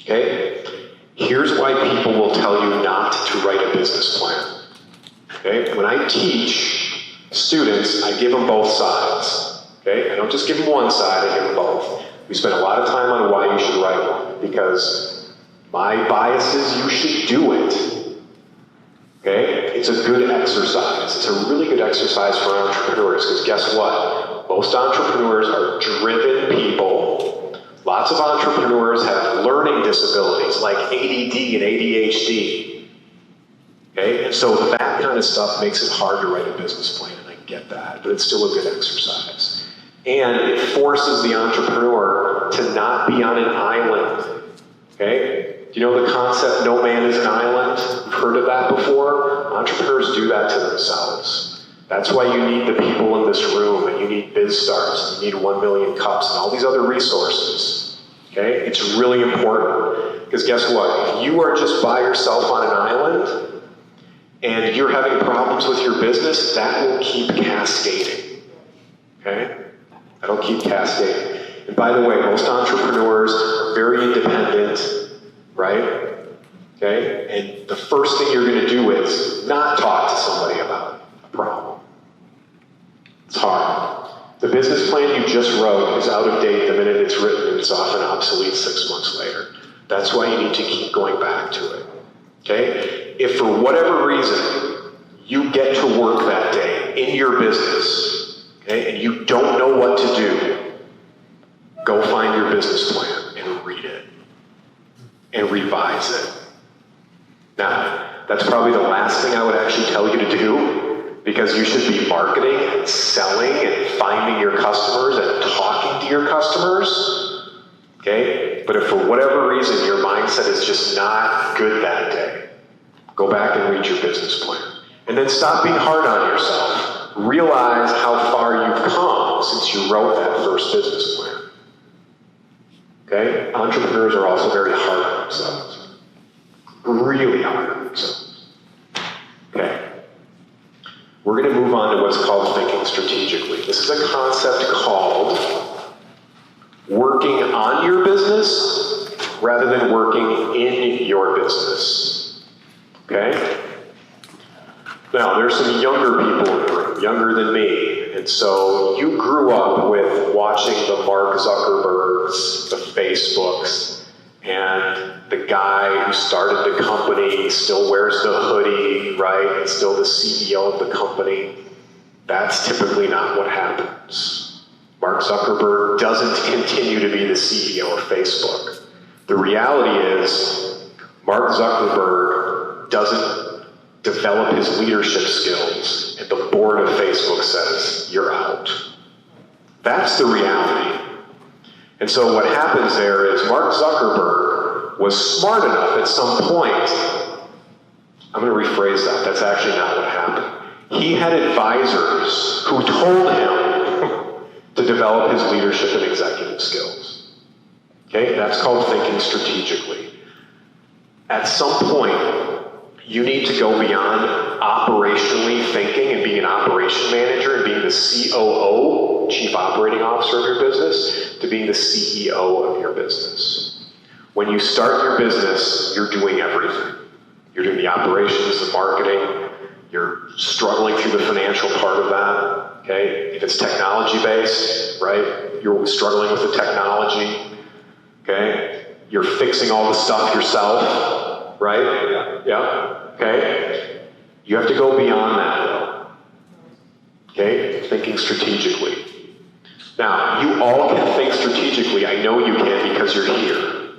Okay? Here's why people will tell you not to write a business plan. Okay? When I teach students, I give them both sides. Okay? I don't just give them one side, I give them both. We spend a lot of time on why you should write one, because my bias is you should do it. Okay? It's a good exercise. It's a really good exercise for entrepreneurs, because guess what? Most entrepreneurs are driven people. Lots of entrepreneurs have learning disabilities like ADD and ADHD. Okay? And so that kind of stuff makes it hard to write a business plan, and I get that, but it's still a good exercise. And it forces the entrepreneur to not be on an island. Okay? Do you know the concept, no man is an island? You've heard of that before? Entrepreneurs do that to themselves. That's why you need the people in this room, and you need BizStarts, and you need 1 million cups, and all these other resources. Okay? It's really important. Because guess what? If you are just by yourself on an island, and you're having problems with your business, that will keep cascading. Okay? That'll keep cascading. And by the way, most entrepreneurs are very independent, right? Okay? And the first thing you're going to do is not talk to somebody about a problem. It's hard. The business plan you just wrote is out of date the minute it's written, and it's often obsolete 6 months later. That's why you need to keep going back to it. Okay? If for whatever reason you get to work that day in your business, okay, and you don't know what to do, go find your business plan and read it and revise it. Now, that's probably the last thing I would actually tell you to do, because you should be marketing and selling and finding your customers and talking to your customers. Okay? But if for whatever reason your mindset is just not good that day, go back and read your business plan. And then stop being hard on yourself. Realize how far you've come since you wrote that first business plan. Okay? Entrepreneurs are also very hard on themselves. Really hard on themselves. Okay. We're going to move on to what's called thinking strategically. This is a concept called working on your business rather than working in your business. Okay? Now, there's some younger people in the room, younger than me, and so you grew up with watching the Mark Zuckerbergs, the Facebooks, and the guy who started the company still wears the hoodie, right, and still the CEO of the company. That's typically not what happens. Mark Zuckerberg doesn't continue to be the CEO of Facebook. The reality is, Mark Zuckerberg doesn't develop his leadership skills, and the board of Facebook says, you're out. That's the reality. And so what happens there is Mark Zuckerberg was smart enough at some point, I'm going to rephrase that, that's actually not what happened. He had advisors who told him to develop his leadership and executive skills. Okay, that's called thinking strategically. At some point, you need to go beyond operationally thinking and being an operation manager and being the COO, Chief Operating Officer of your business, to being the CEO of your business. When you start your business, you're doing everything. You're doing the operations, the marketing, you're struggling through the financial part of that, okay? If it's technology-based, right, you're struggling with the technology, okay? You're fixing all the stuff yourself, right? Yeah, okay? You have to go beyond that, though, okay? Thinking strategically. Now, you all can think strategically. I know you can because you're here.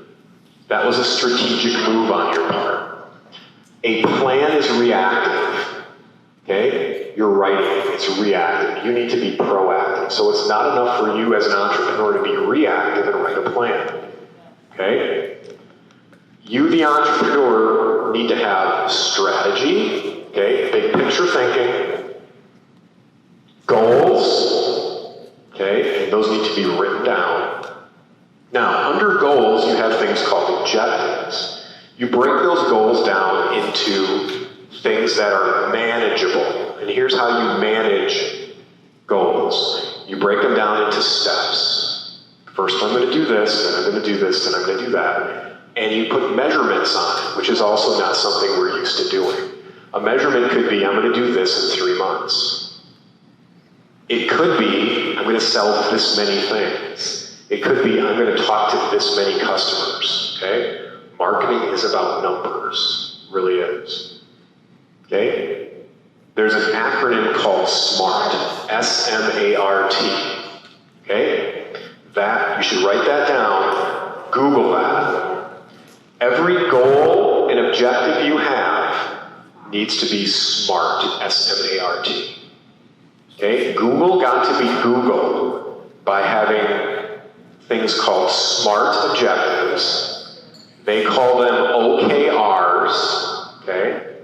That was a strategic move on your part. A plan is reactive, okay? You're writing, it's reactive. You need to be proactive. So it's not enough for you as an entrepreneur to be reactive and write a plan, okay? You, the entrepreneur, need to have strategy, okay? Big picture thinking, goals, okay? And those need to be written down. Now, under goals, you have things called objectives. You break those goals down into things that are manageable. And here's how you manage goals. You break them down into steps. First, I'm going to do this, then I'm going to do this, then I'm going to do that. And you put measurements on it, which is also not something we're used to doing. A measurement could be, I'm going to do this in 3 months. It could be, I'm going to sell this many things. It could be, I'm going to talk to this many customers, okay? Marketing is about numbers, really is, okay? There's an acronym called SMART, S-M-A-R-T, okay? That, you should write that down, Google that. Every goal and objective you have needs to be SMART, S-M-A-R-T, okay? Google got to be Google by having things called SMART objectives. They call them OKRs, okay?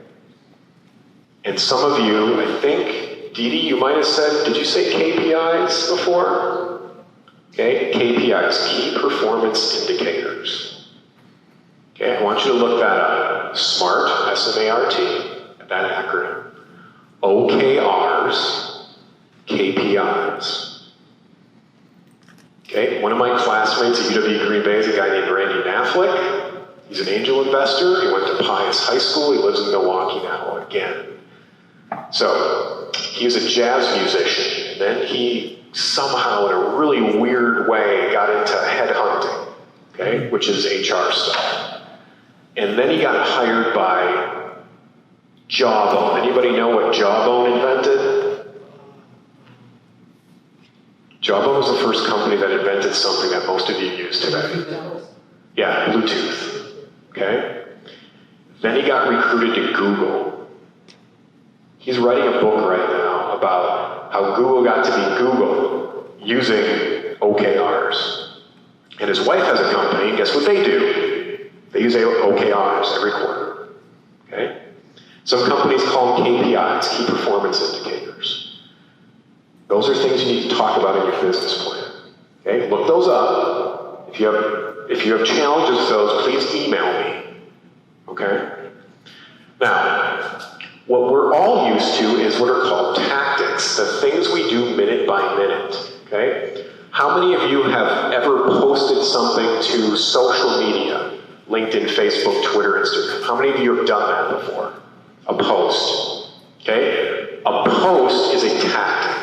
And some of you, I think, Dee Dee, you might have said, did you say KPIs before? Okay, KPIs, key performance indicators. Okay, I want you to look that up. SMART, S-M-A-R-T, that acronym. OKRs, KPIs. Okay, one of my classmates at UW Green Bay is a guy named Randy Knaflick. He's an angel investor. He went to Pius High School. He lives in Milwaukee now again. So, he was a jazz musician, and then he somehow, in a really weird way, got into headhunting, okay, which is HR stuff. And then he got hired by Jawbone. Anybody know what Jawbone invented? Jawbone was the first company that invented something that most of you use today. Yeah, Bluetooth, okay? Then he got recruited to Google. He's writing a book right now about how Google got to be Google using OKRs. And his wife has a company, and guess what they do? They use OKRs every quarter, okay? Some companies call them KPIs, key performance indicators. Those are things you need to talk about in your business plan. Okay, look those up. If you have challenges with those, please email me. Okay? Now, what we're all used to is what are called tactics, the things we do minute by minute. Okay? How many of you have ever posted something to social media? LinkedIn, Facebook, Twitter, Instagram. How many of you have done that before? A post. Okay? A post is a tactic.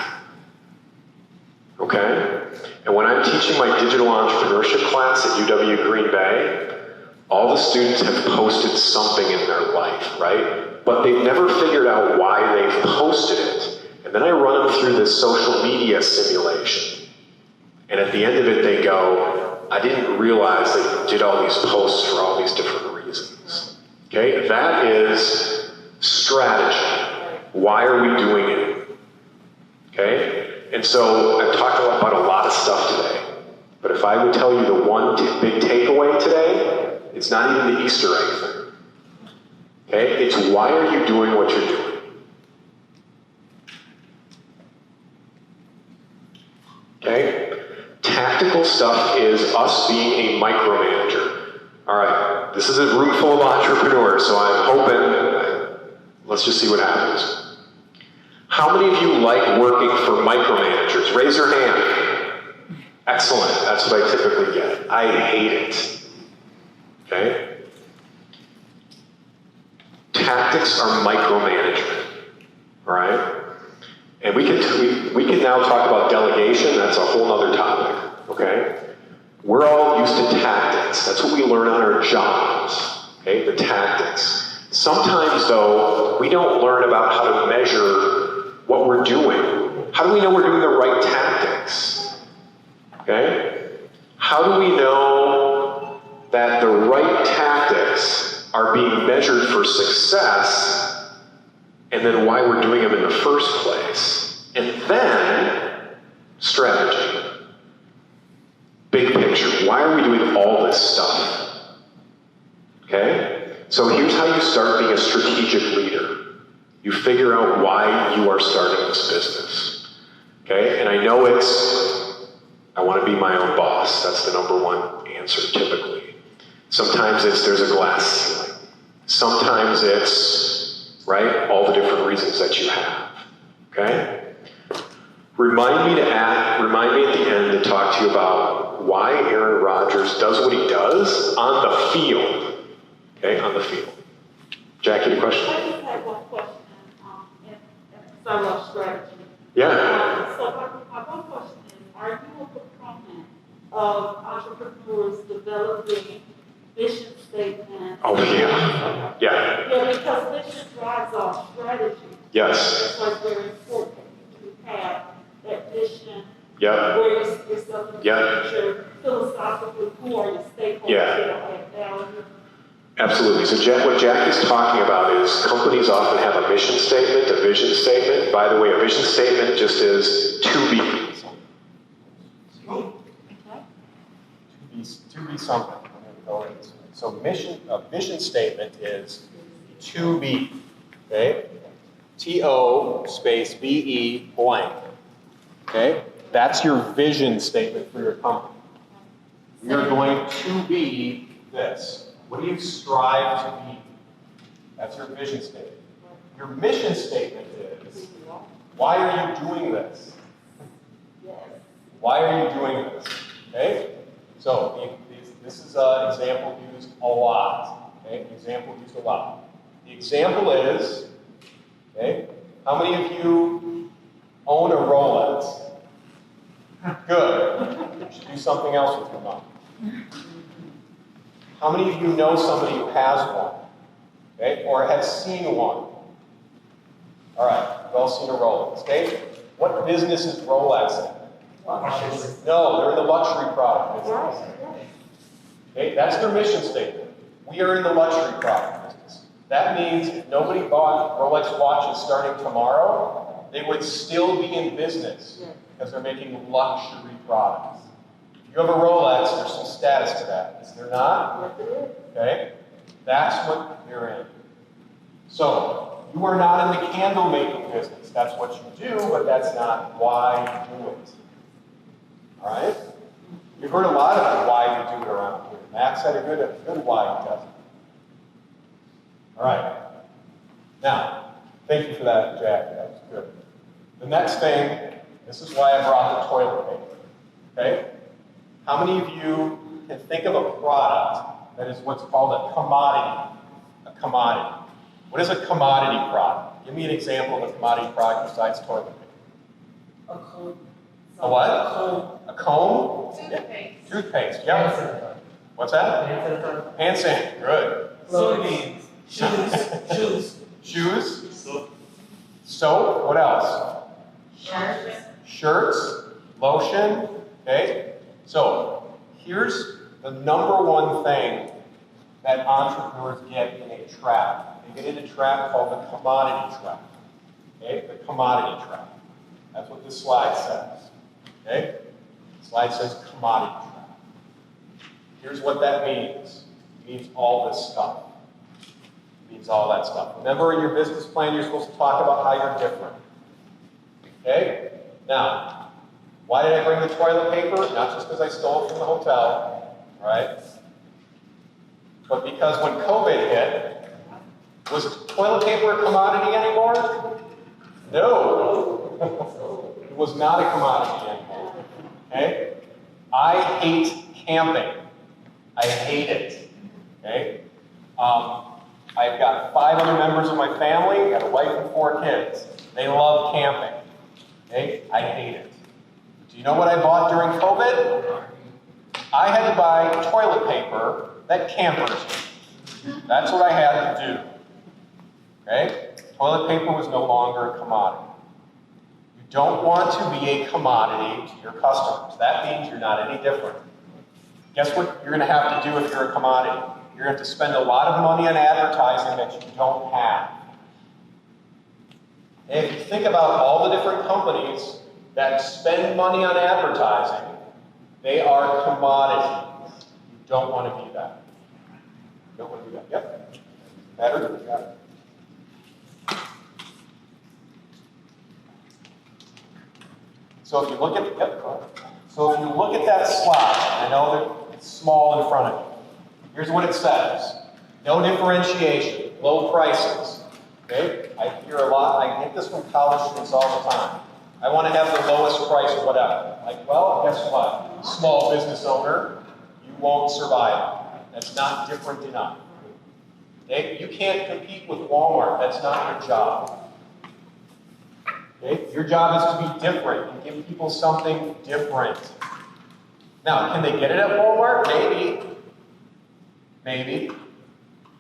Okay? And when I'm teaching my digital entrepreneurship class at UW Green Bay, all the students have posted something in their life, right? But they've never figured out why they've posted it. And then I run them through this social media simulation. And at the end of it, they go, I didn't realize that you did all these posts for all these different reasons. Okay? That is strategy. Why are we doing it? Okay? And so I've talked about a lot of stuff today, but if I would tell you the one big takeaway today, it's not even the Easter egg thing. Okay? It's why are you doing what you're doing? Okay? tactical stuff is us being a micromanager. All right, this is a room full of entrepreneurs, so I'm hoping, let's just see what happens. How many of you like working for micromanagers? Raise your hand. Excellent, that's what I typically get. I hate it. Okay? Tactics are micromanagement, all right? And we can now talk about delegation, that's a whole other topic, okay? We're all used to tactics. That's what we learn on our jobs, okay? The tactics. Sometimes, though, we don't learn about how to measure what we're doing. How do we know we're doing the right tactics? Okay? How do we know that the right tactics are being measured for success, and then why we're doing them in the first place? And then, strategy. Big picture. Why are we doing all this stuff? Okay? So here's how you start being a strategic leader. You figure out why you are starting this business. Okay? And I know I want to be my own boss. That's the number one answer typically. Sometimes it's there's a glass ceiling. Sometimes it's, right, all the different reasons that you have. Okay? Remind me at the end to talk to you about why Aaron Rodgers does what he does on the field. Okay, on the field. Jackie, any question? I just had one question, so I love strategy. Yeah. So my one question is, are you a proponent of entrepreneurs developing vision statements? Oh, yeah. Yeah. Yeah, because vision drives our strategy. Yes. It's like very important to have that vision. Yeah. Where you see yourself in the future, philosophically, who are your stakeholders? Yeah. Absolutely. So what Jackie's talking about is companies often have a mission statement, a vision statement. By the way, a vision statement just is to be. To be something. I'm going to go into it. So a vision statement is to be. Okay? T-O space B-E blank. Okay? That's your vision statement for your company. You're going to be this. What do you strive to be? That's your vision statement. Your mission statement is, why are you doing this? Why are you doing this? Okay? So this is an example used a lot. Okay? An example used a lot. The example is, okay, how many of you own a Rolex? Good. You should do something else with your money. How many of you know somebody who has one? Okay? Or has seen one? All right, you've all seen a Rolex. Okay? What business is Rolex in? No, they're in the luxury product business. Okay? That's their mission statement. We are in the luxury product business. That means if nobody bought Rolex watches starting tomorrow, they would still be in business because they're making luxury products. If you have a Rolex, there's some status to that. Is there not? Okay? That's what you're in. So, you are not in the candle making business. That's what you do, but that's not why you do it. Alright? You've heard a lot about why you do it around here. Max had a good why he does it. Alright. Now, thank you for that, Jack. That was good. The next thing, this is why I brought the toilet paper. Okay? How many of you can think of a product that is what's called a commodity? A commodity. What is a commodity product? Give me an example of a commodity product besides toilet paper. A comb. A what? A comb? Toothpaste. Toothpaste, yeah. What's that? Hand sanitizer. Good. Soybeans. Shoes. Shoes? Soap. What else? Shirts. Lotion. Okay? So, here's the number one thing that entrepreneurs get in a trap. They get in a trap called the commodity trap. Okay? The commodity trap. That's what this slide says. Okay? The slide says commodity trap. Here's what that means. It means all this stuff. It means all that stuff. Remember in your business plan, you're supposed to talk about how you're different. Okay? Now, Why did I bring the toilet paper? Not just because I stole it from the hotel, right? But because when COVID hit, was toilet paper a commodity anymore? No. It was not a commodity anymore. Okay? I hate camping. I hate it. Okay? I've got 5 other members of my family, got a wife and 4 kids. They love camping. Okay? I hate it. Do you know what I bought during COVID? I had to buy toilet paper that campers use. That's what I had to do. Okay? Toilet paper was no longer a commodity. You don't want to be a commodity to your customers. That means you're not any different. Guess what you're going to have to do if you're a commodity? You're going to have to spend a lot of money on advertising that you don't have. And if you think about all the different companies that spend money on advertising, they are commodities. You don't want to be that. You don't want to do that. Yep. Better? Yeah. So if you look at that slide, I know that it's small in front of you. Here's what it says. No differentiation, low prices. Okay? I hear a lot, I get this from college students all the time. I want to have the lowest price, whatever. Like, well, guess what? Small business owner, you won't survive. That's not different enough. Okay? You can't compete with Walmart. That's not your job. Okay? Your job is to be different and give people something different. Now, can they get it at Walmart? Maybe. Maybe.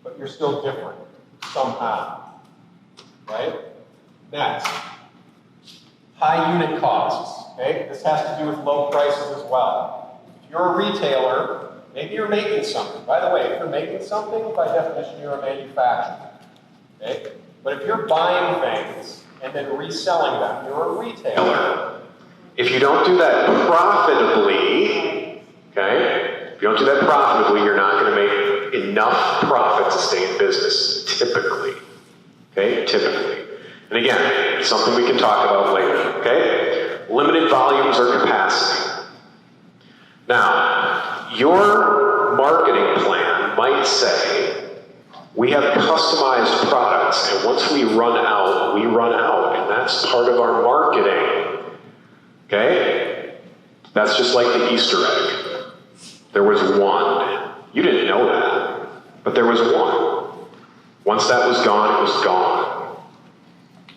But you're still different somehow. Right? Next. High unit costs. Okay? This has to do with low prices as well. If you're a retailer, maybe you're making something. By the way, if you're making something, by definition, you're a manufacturer. Okay? But if you're buying things and then reselling them, you're a retailer. If you don't do that profitably, okay? If you don't do that profitably, you're not going to make enough profit to stay in business, typically. Okay? Typically. And again, it's something we can talk about later, okay? Limited volumes or capacity. Now, your marketing plan might say, we have customized products, and once we run out, and that's part of our marketing. Okay? That's just like the Easter egg. There was one. You didn't know that, but there was one. Once that was gone, it was gone.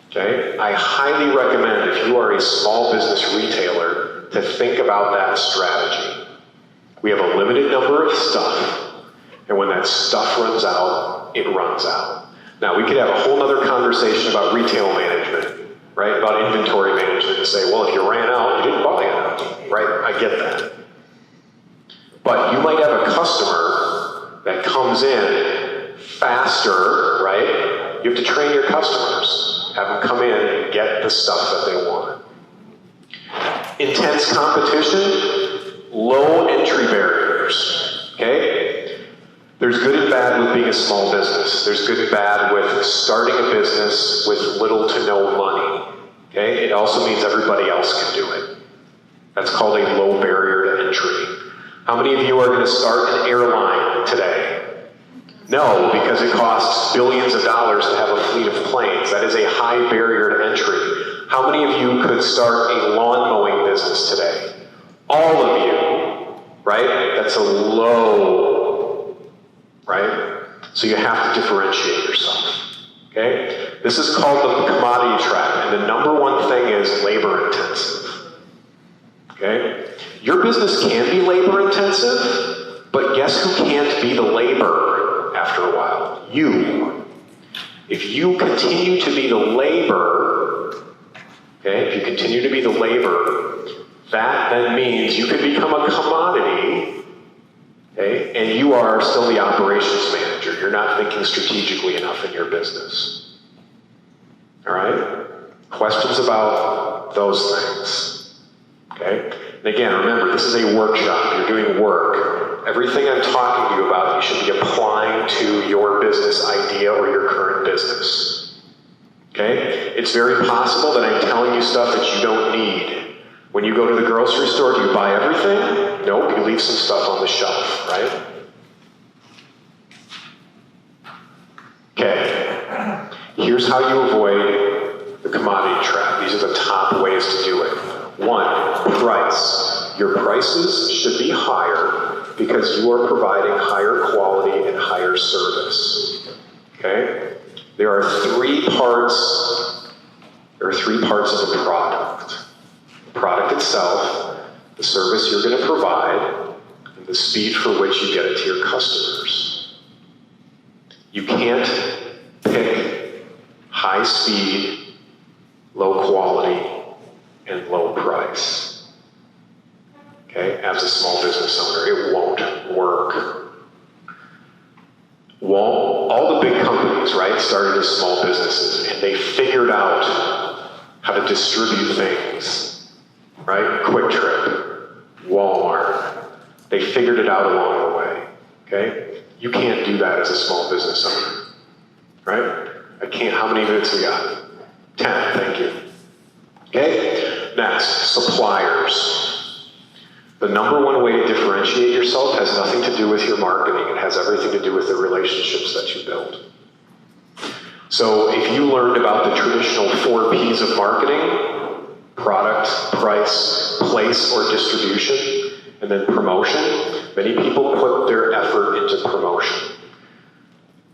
Okay? I highly recommend, if you are a small business retailer, to think about that strategy. We have a limited number of stuff, and when that stuff runs out, it runs out. Now, we could have a whole other conversation about retail management, right? About inventory management, and say, well, if you ran out, you didn't buy it, right? I get that. But you might have a customer that comes in faster, right? You have to train your customers. Have them come in and get the stuff that they want. Intense competition, low entry barriers, okay? There's good and bad with being a small business. There's good and bad with starting a business with little to no money, okay? It also means everybody else can do it. That's called a low barrier to entry. How many of you are going to start an airline today? No, because it costs billions of dollars to have a fleet of planes. That is a high barrier to entry. How many of you could start a lawn mowing business today? All of you, right? That's a low, right? So you have to differentiate yourself, okay? This is called the commodity trap, and the number one thing is labor intensive, okay? Your business can be labor intensive, but guess who can't be the labor after a while? You. If you continue to be the labor, okay, if you continue to be the labor, that then means you can become a commodity, okay, and you are still the operations manager. You're not thinking strategically enough in your business. All right? Questions about those things? Okay? And again, remember, this is a workshop. You're doing work. Everything I'm talking to you about, you should be applying to your business idea or your current business. Okay? It's very possible that I'm telling you stuff that you don't need. When you go to the grocery store, do you buy everything? Nope, you leave some stuff on the shelf, right? Okay, here's how you avoid the commodity trap. These are the top ways to do it. 1, price. Your prices should be higher because you are providing higher quality and higher service. Okay? There are three parts of the product. The product itself, the service you're going to provide, and the speed for which you get it to your customers. You can't pick high speed, low quality, and low price. Okay? As a small business owner, it won't work. All the big companies, right, started as small businesses, and they figured out how to distribute things, right? Quick Trip, Walmart, they figured it out along the way, okay? You can't do that as a small business owner, right? I can't, how many minutes we got? 10, thank you. Okay, next, suppliers. The number one way to differentiate yourself has nothing to do with your marketing. It has everything to do with the relationships that you build. So if you learned about the traditional 4 Ps of marketing, product, price, place, or distribution, and then promotion, many people put their effort into promotion.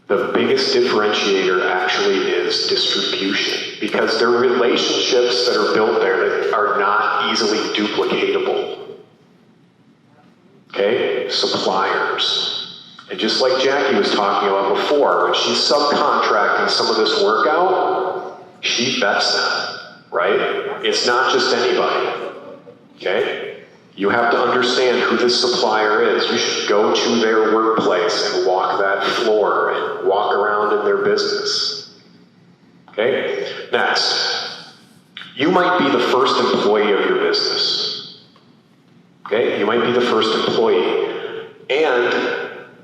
The biggest differentiator actually is distribution, because there are relationships that are built there that are not easily duplicatable. Okay, suppliers. And just like Jackie was talking about before, when she's subcontracting some of this work out, she vets them, right? It's not just anybody, okay? You have to understand who this supplier is. You should go to their workplace and walk that floor and walk around in their business. Okay? Next, you might be the first employee of your business. Okay? You might be the first employee. And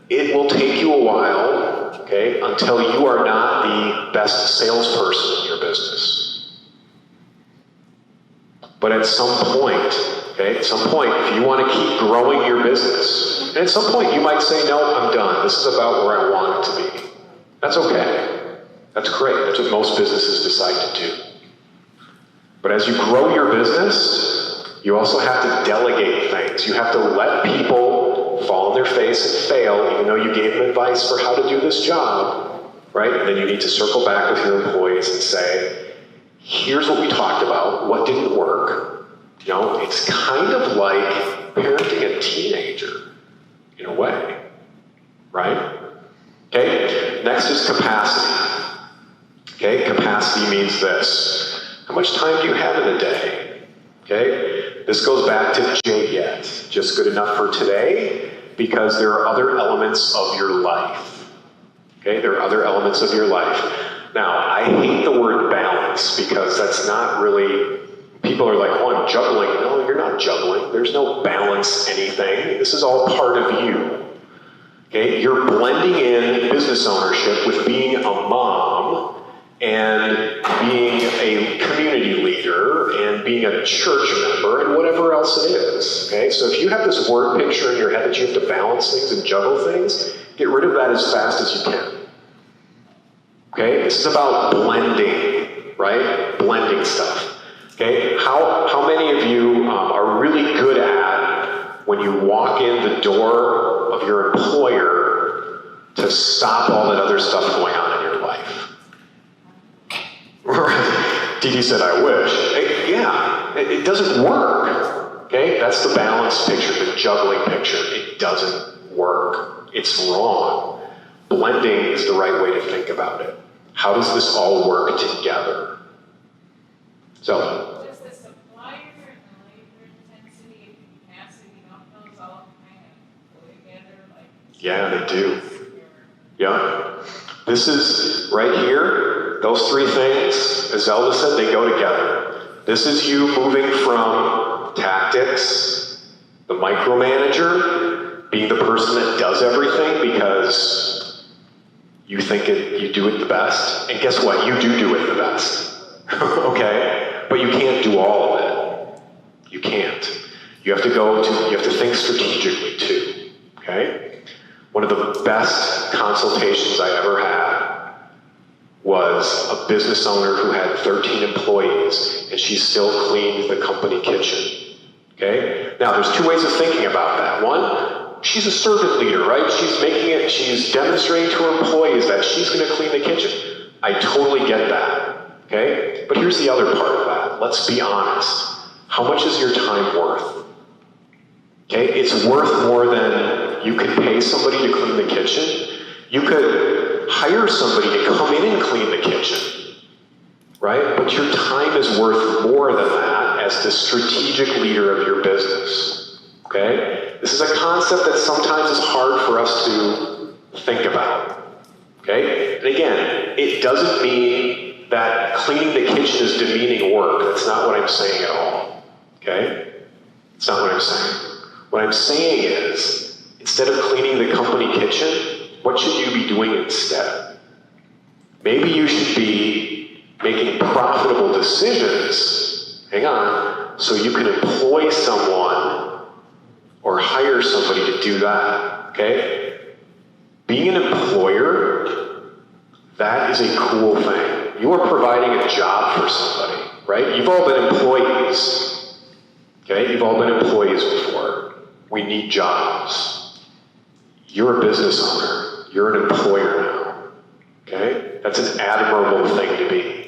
it will take you a while, okay, until you are not the best salesperson in your business. But at some point, if you want to keep growing your business, and at some point you might say, no, I'm done. This is about where I want it to be. That's okay. That's great. That's what most businesses decide to do. But as you grow your business, you also have to delegate things. You have to let people fall on their face and fail, even though you gave them advice for how to do this job, right? And then you need to circle back with your employees and say, here's what we talked about, what didn't work. You know, it's kind of like parenting a teenager, in a way, right? Okay, next is capacity. Okay, capacity means this. How much time do you have in a day? Okay, this goes back to yet, just good enough for today, because there are other elements of your life. Okay, there are other elements of your life. Now, I hate the word balance, because that's not really, people are like, oh, I'm juggling. No, you're not juggling. There's no balance anything. This is all part of you. Okay, you're blending in business ownership with being a mom and being a community leader and being a church member and whatever else it is. Okay, so if you have this word picture in your head that you have to balance things and juggle things, get rid of that as fast as you can. Okay, this is about blending, right? Blending stuff. Okay, how many of you are really good at, when you walk in the door of your employer, to stop all that other stuff going on in your life? Dee Dee said, I wish. It doesn't work. Okay, that's the balance picture, the juggling picture. It doesn't work. It's wrong. Blending is the right way to think about it. How does this all work together? So, Does the supplier and the labor intensity and capacity, don't those all kind of go together? Like, yeah, they do. Yeah. This is right here, those three things, as Zelda said, they go together. This is you moving from tactics, the micromanager, being the person that does everything because you think you do it the best. And guess what? You do it the best. Okay? But you can't do all of it. You can't. You have to think strategically too, okay? One of the best consultations I ever had was a business owner who had 13 employees, and she still cleaned the company kitchen, okay? Now, there's two ways of thinking about that. One, she's a servant leader, right? She's demonstrating to her employees that she's gonna clean the kitchen. I totally get that, okay? But here's the other part of that. Let's be honest. How much is your time worth? Okay, it's worth more than you could pay somebody to clean the kitchen. You could hire somebody to come in and clean the kitchen, right? But your time is worth more than that as the strategic leader of your business, okay? This is a concept that sometimes is hard for us to think about, okay? And again, it doesn't mean that cleaning the kitchen is demeaning work. That's not what I'm saying at all, okay? It's not what I'm saying. What I'm saying is, instead of cleaning the company kitchen, what should you be doing instead? Maybe you should be making profitable decisions, hang on, so you can employ someone or hire somebody to do that, okay? Being an employer, that is a cool thing. You are providing a job for somebody, right? You've all been employees, okay? You've all been employees before. We need jobs. You're a business owner. You're an employer now, okay? That's an admirable thing to be.